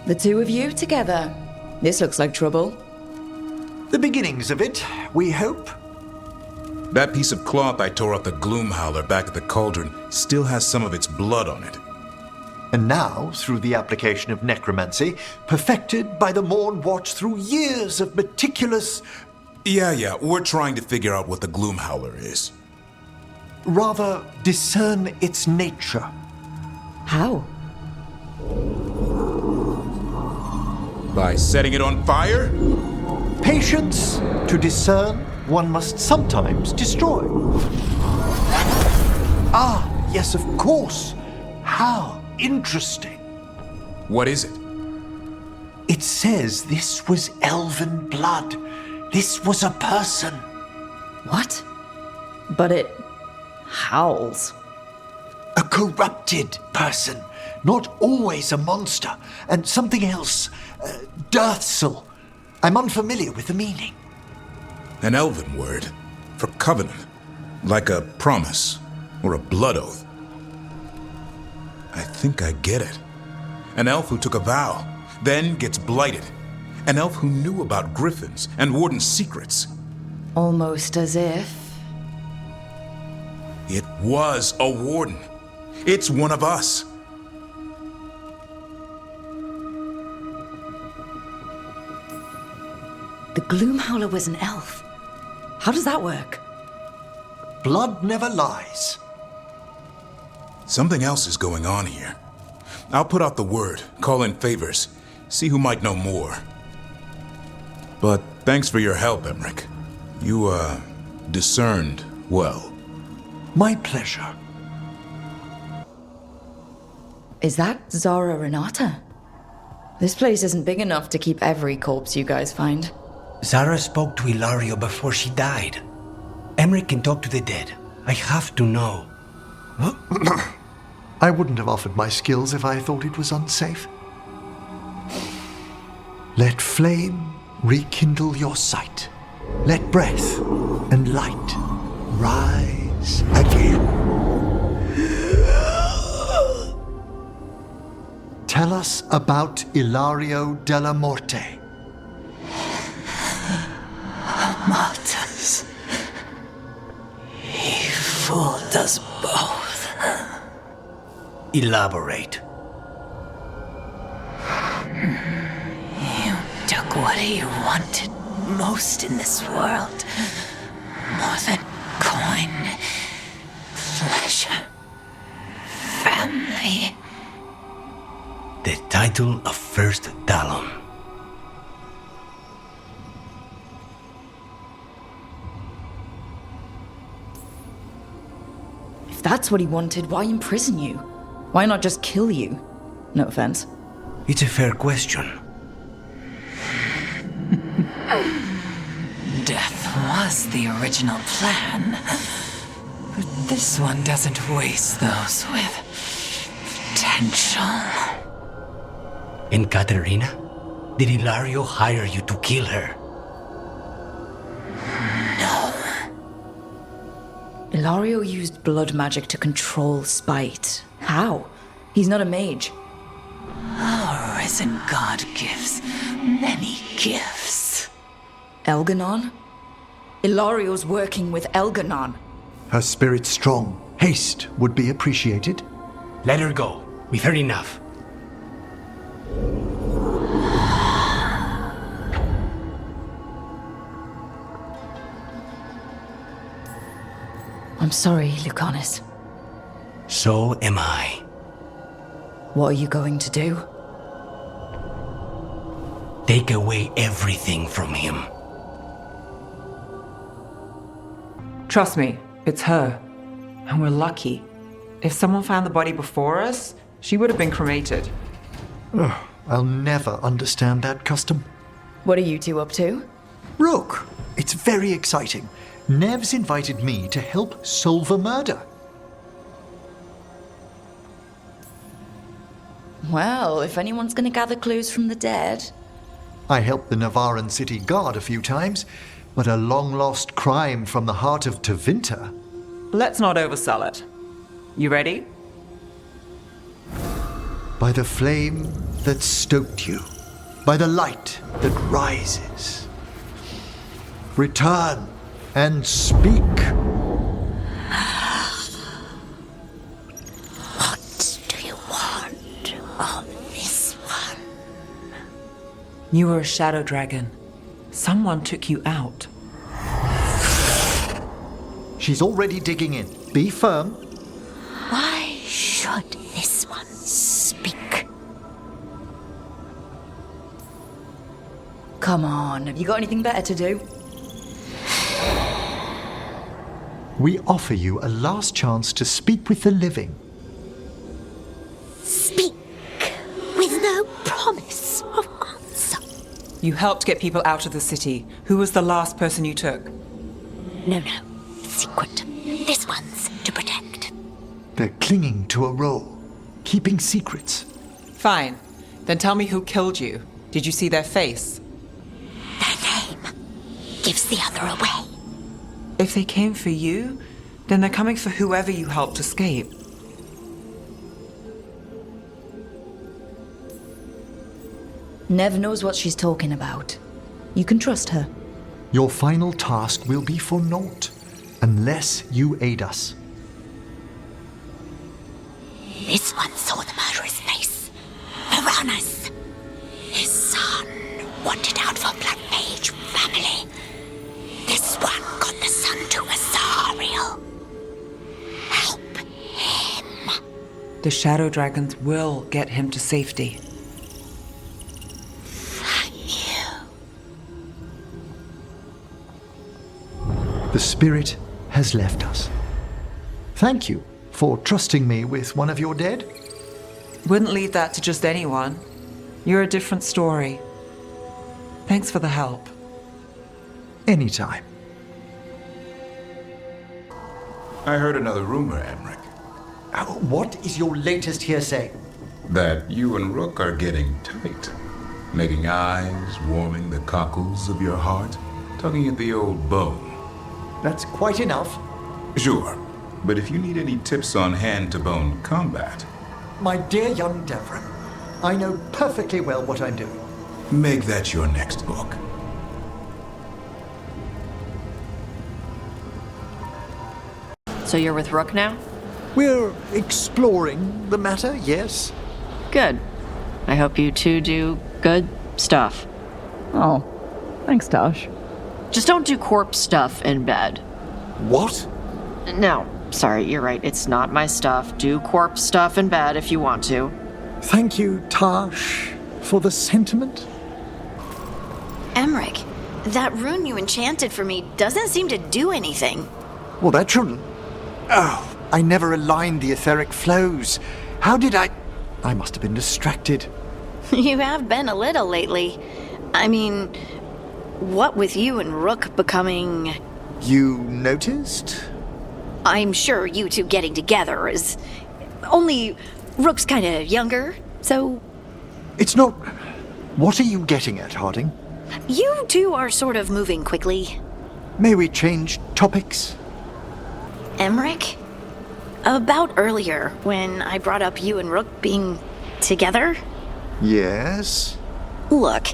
The two of you together. This looks like trouble. The beginnings of it, we hope. That piece of cloth I tore off the Gloom Howler back at the cauldron still has some of its blood on it. And now, through the application of necromancy, perfected by the Morn Watch through years of meticulous... Yeah, we're trying to figure out what the Gloom Howler is. Rather, discern its nature. How? By setting it on fire? Patience. To discern, one must sometimes destroy. Ah, yes, of course. How interesting. What is it? It says this was elven blood. This was a person. What? But it howls. A corrupted person. Not always a monster. And something else. Deathsel. I'm unfamiliar with the meaning. An elven word for covenant. Like a promise or a blood oath. I think I get it. An elf who took a vow, then gets blighted. An elf who knew about griffins and Warden's secrets. Almost as if... It was a Warden. It's one of us. The Gloomhowler was an elf. How does that work? Blood never lies. Something else is going on here. I'll put out the word, call in favors, see who might know more. But thanks for your help, Emmrich. You, discerned well. My pleasure. Is that Zara Renata? This place isn't big enough to keep every corpse you guys find. Zara spoke to Ilario before she died. Emmrich can talk to the dead. I have to know. I wouldn't have offered my skills if I thought it was unsafe. Let flame rekindle your sight. Let breath and light rise again. Tell us about Ilario della Morte. Martyrs. He fooled us both. Elaborate. You took what he wanted most in this world. More than coin, pleasure, family. The title of First Talon. If that's what he wanted, why imprison you? Why not just kill you? No offense. It's a fair question. Death was the original plan. But this one doesn't waste those with potential. And Katerina? Did Ilario hire you to kill her? No. Ilario used blood magic to control spite. How? He's not a mage. Our risen god gives many gifts. Elganon? Ilario's working with Elganon. Her spirit's strong. Haste would be appreciated. Let her go. We've heard enough. I'm sorry, Lucanus. So am I. What are you going to do? Take away everything from him. Trust me, it's her. And we're lucky. If someone found the body before us, she would have been cremated. Ugh, I'll never understand that custom. What are you two up to? Rook, it's very exciting. Nev's invited me to help solve a murder. Well, if anyone's going to gather clues from the dead... I helped the Navaran city guard a few times, but a long-lost crime from the heart of Tevinter. Let's not oversell it. You ready? By the flame that stoked you, by the light that rises. Return and speak. What do you want of this one? You were a shadow dragon. Someone took you out. She's already digging in. Be firm. Why should this one speak? Come on, have you got anything better to do? We offer you a last chance to speak with the living. Speak with no promise of answer. You helped get people out of the city. Who was the last person you took? No. Secret. This one's to protect. They're clinging to a role, keeping secrets. Fine. Then tell me who killed you. Did you see their face? Their name gives the other away. If they came for you, then they're coming for whoever you helped escape. Nev knows what she's talking about. You can trust her. Your final task will be for naught, unless you aid us. This one saw the murderer's face. Piranhas. His son wanted out for Black Mage The Shadow Dragons will get him to safety. The spirit has left us. Thank you for trusting me with one of your dead. Wouldn't leave that to just anyone. You're a different story. Thanks for the help. Anytime. I heard another rumor, Emmrich. What is your latest hearsay? That you and Rook are getting tight. Making eyes, warming the cockles of your heart, tugging at the old bone. That's quite enough. Sure, but if you need any tips on hand-to-bone combat... My dear young Devon, I know perfectly well what I'm doing. Make that your next book. So you're with Rook now? We're exploring the matter, yes. Good. I hope you two do good stuff. Oh, thanks, Tosh. Just don't do corpse stuff in bed. What? No, sorry, you're right. It's not my stuff. Do corpse stuff in bed if you want to. Thank you, Tosh, for the sentiment. Emmrich, that rune you enchanted for me doesn't seem to do anything. Well, that shouldn't. Oh, I never aligned the etheric flows. How did I must have been distracted. You have been a little lately. I mean, what with you and Rook becoming... You noticed? I'm sure you two getting together is... Only Rook's kinda younger, so... It's not... What are you getting at, Harding? You two are sort of moving quickly. May we change topics? Emmrich? About earlier, when I brought up you and Rook being together? Yes? Look,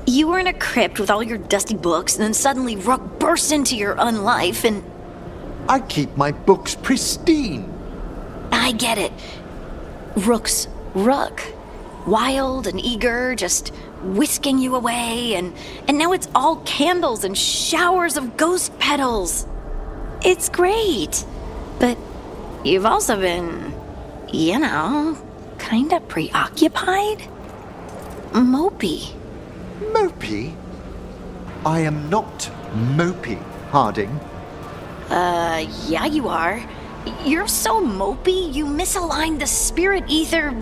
you were in a crypt with all your dusty books, and then suddenly Rook bursts into your unlife, and... I keep my books pristine. I get it. Rook's Rook. Wild and eager, just whisking you away, and now it's all candles and showers of ghost petals. It's great. But you've also been, you know, kinda preoccupied? Mopey. Mopey? I am not mopey, Harding. Yeah, you are. You're so mopey, you misaligned the spirit ether,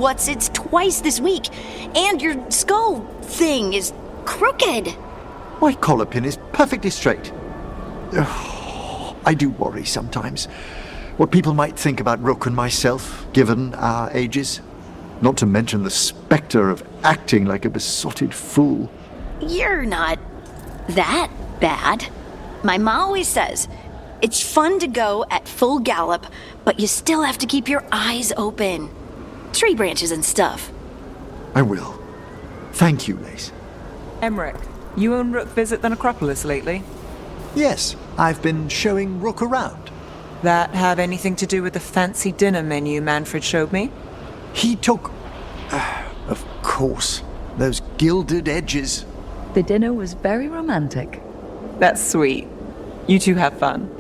it's twice this week, and your skull thing is crooked. My collar pin is perfectly straight. Ugh, I do worry sometimes what people might think about Rook and myself, given our ages. Not to mention the specter of acting like a besotted fool. You're not that bad. My ma always says, it's fun to go at full gallop, but you still have to keep your eyes open. Tree branches and stuff. I will. Thank you, Lace. Emmrich, you and Rook visit the Necropolis lately? Yes, I've been showing Rook around. That have anything to do with the fancy dinner menu Manfred showed me? He took... of course, those gilded edges. The dinner was very romantic. That's sweet. You two have fun.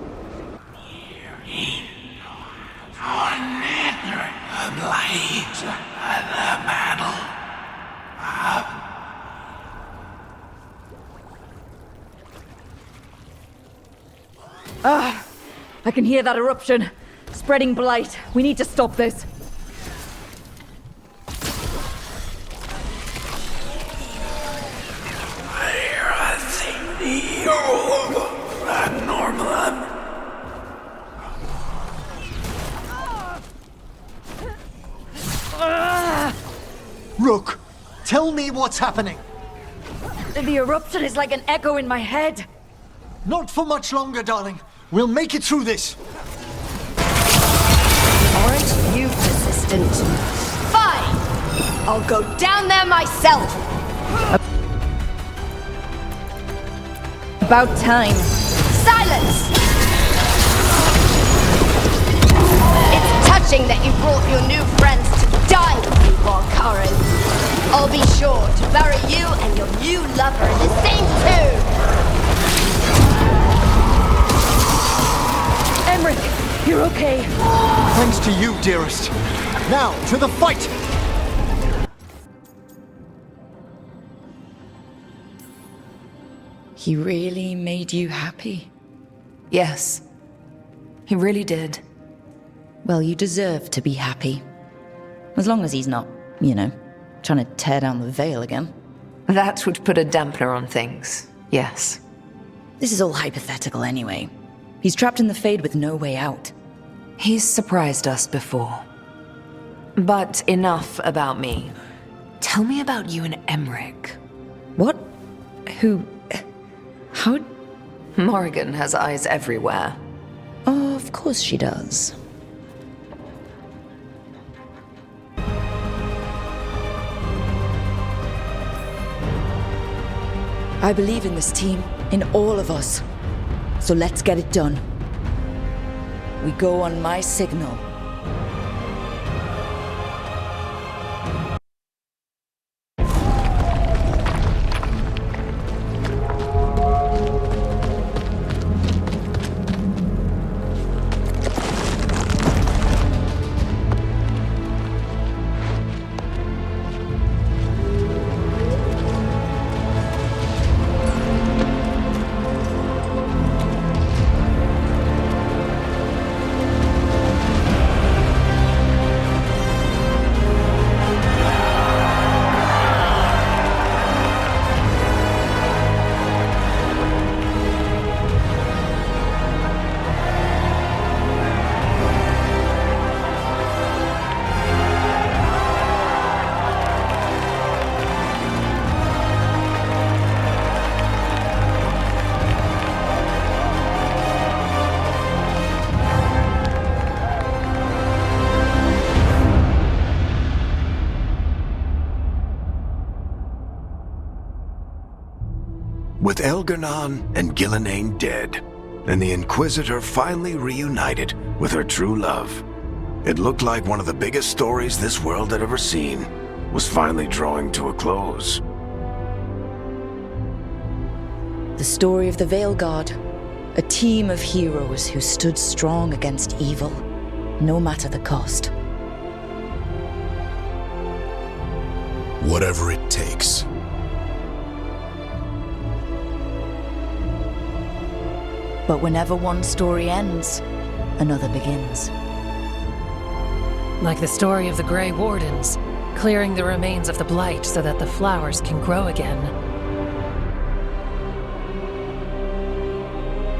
I can hear that eruption. Spreading blight. We need to stop this. Rook, tell me what's happening. The eruption is like an echo in my head. Not for much longer, darling. We'll make it through this. Aren't you persistent? Fine! I'll go down there myself! About time. Silence! It's touching that you brought your new friends to die with you, Warden. I'll be sure to bury you and your new lover in the same tomb! Emmrich, you're okay. Thanks to you, dearest. Now, to the fight! He really made you happy? Yes, he really did. Well, you deserve to be happy. As long as he's not, trying to tear down the veil again. That would put a dampener on things, yes. This is all hypothetical anyway. He's trapped in the Fade with no way out. He's surprised us before. But enough about me. Tell me about you and Emmrich. What? Who? How? Morrigan has eyes everywhere. Oh, of course she does. I believe in this team, in all of us. So let's get it done. We go on my signal. With Elgar'nan and Gillenane dead, and the Inquisitor finally reunited with her true love, it looked like one of the biggest stories this world had ever seen was finally drawing to a close. The story of the Veilguard, a team of heroes who stood strong against evil, no matter the cost. Whatever it takes. But whenever one story ends, another begins. Like the story of the Grey Wardens, clearing the remains of the Blight so that the flowers can grow again.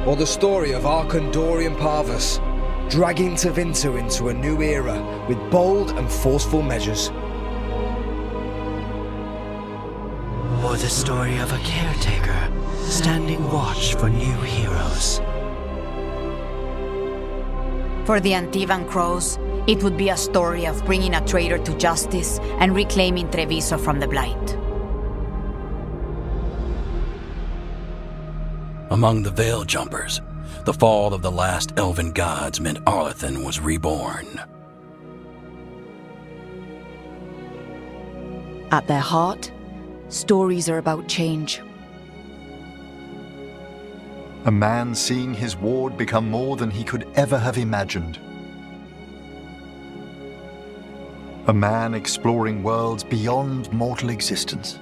Or the story of Arkandorian Parvus, dragging Tevinter into a new era with bold and forceful measures. Or the story of a caretaker, standing watch for new heroes. For the Antivan Crows, it would be a story of bringing a traitor to justice and reclaiming Treviso from the Blight. Among the Veil Jumpers, the fall of the last elven gods meant Arlathan was reborn. At their heart, stories are about change. A man seeing his ward become more than he could ever have imagined. A man exploring worlds beyond mortal existence.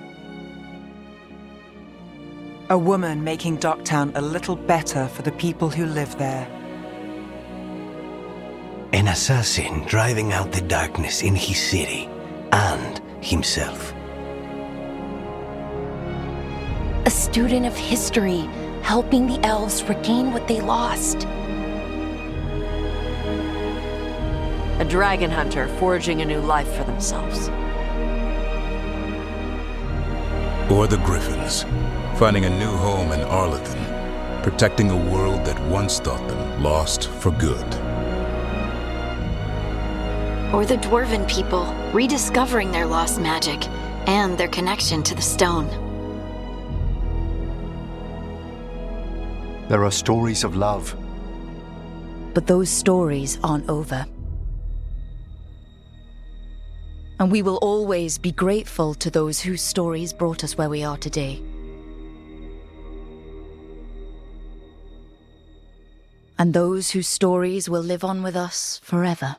A woman making Docktown a little better for the people who live there. An assassin driving out the darkness in his city and himself. A student of history, helping the elves regain what they lost. A dragon hunter forging a new life for themselves. Or the Griffins, finding a new home in Arlathan, protecting a world that once thought them lost for good. Or the Dwarven people, rediscovering their lost magic and their connection to the stone. There are stories of love. But those stories aren't over. And we will always be grateful to those whose stories brought us where we are today. And those whose stories will live on with us forever.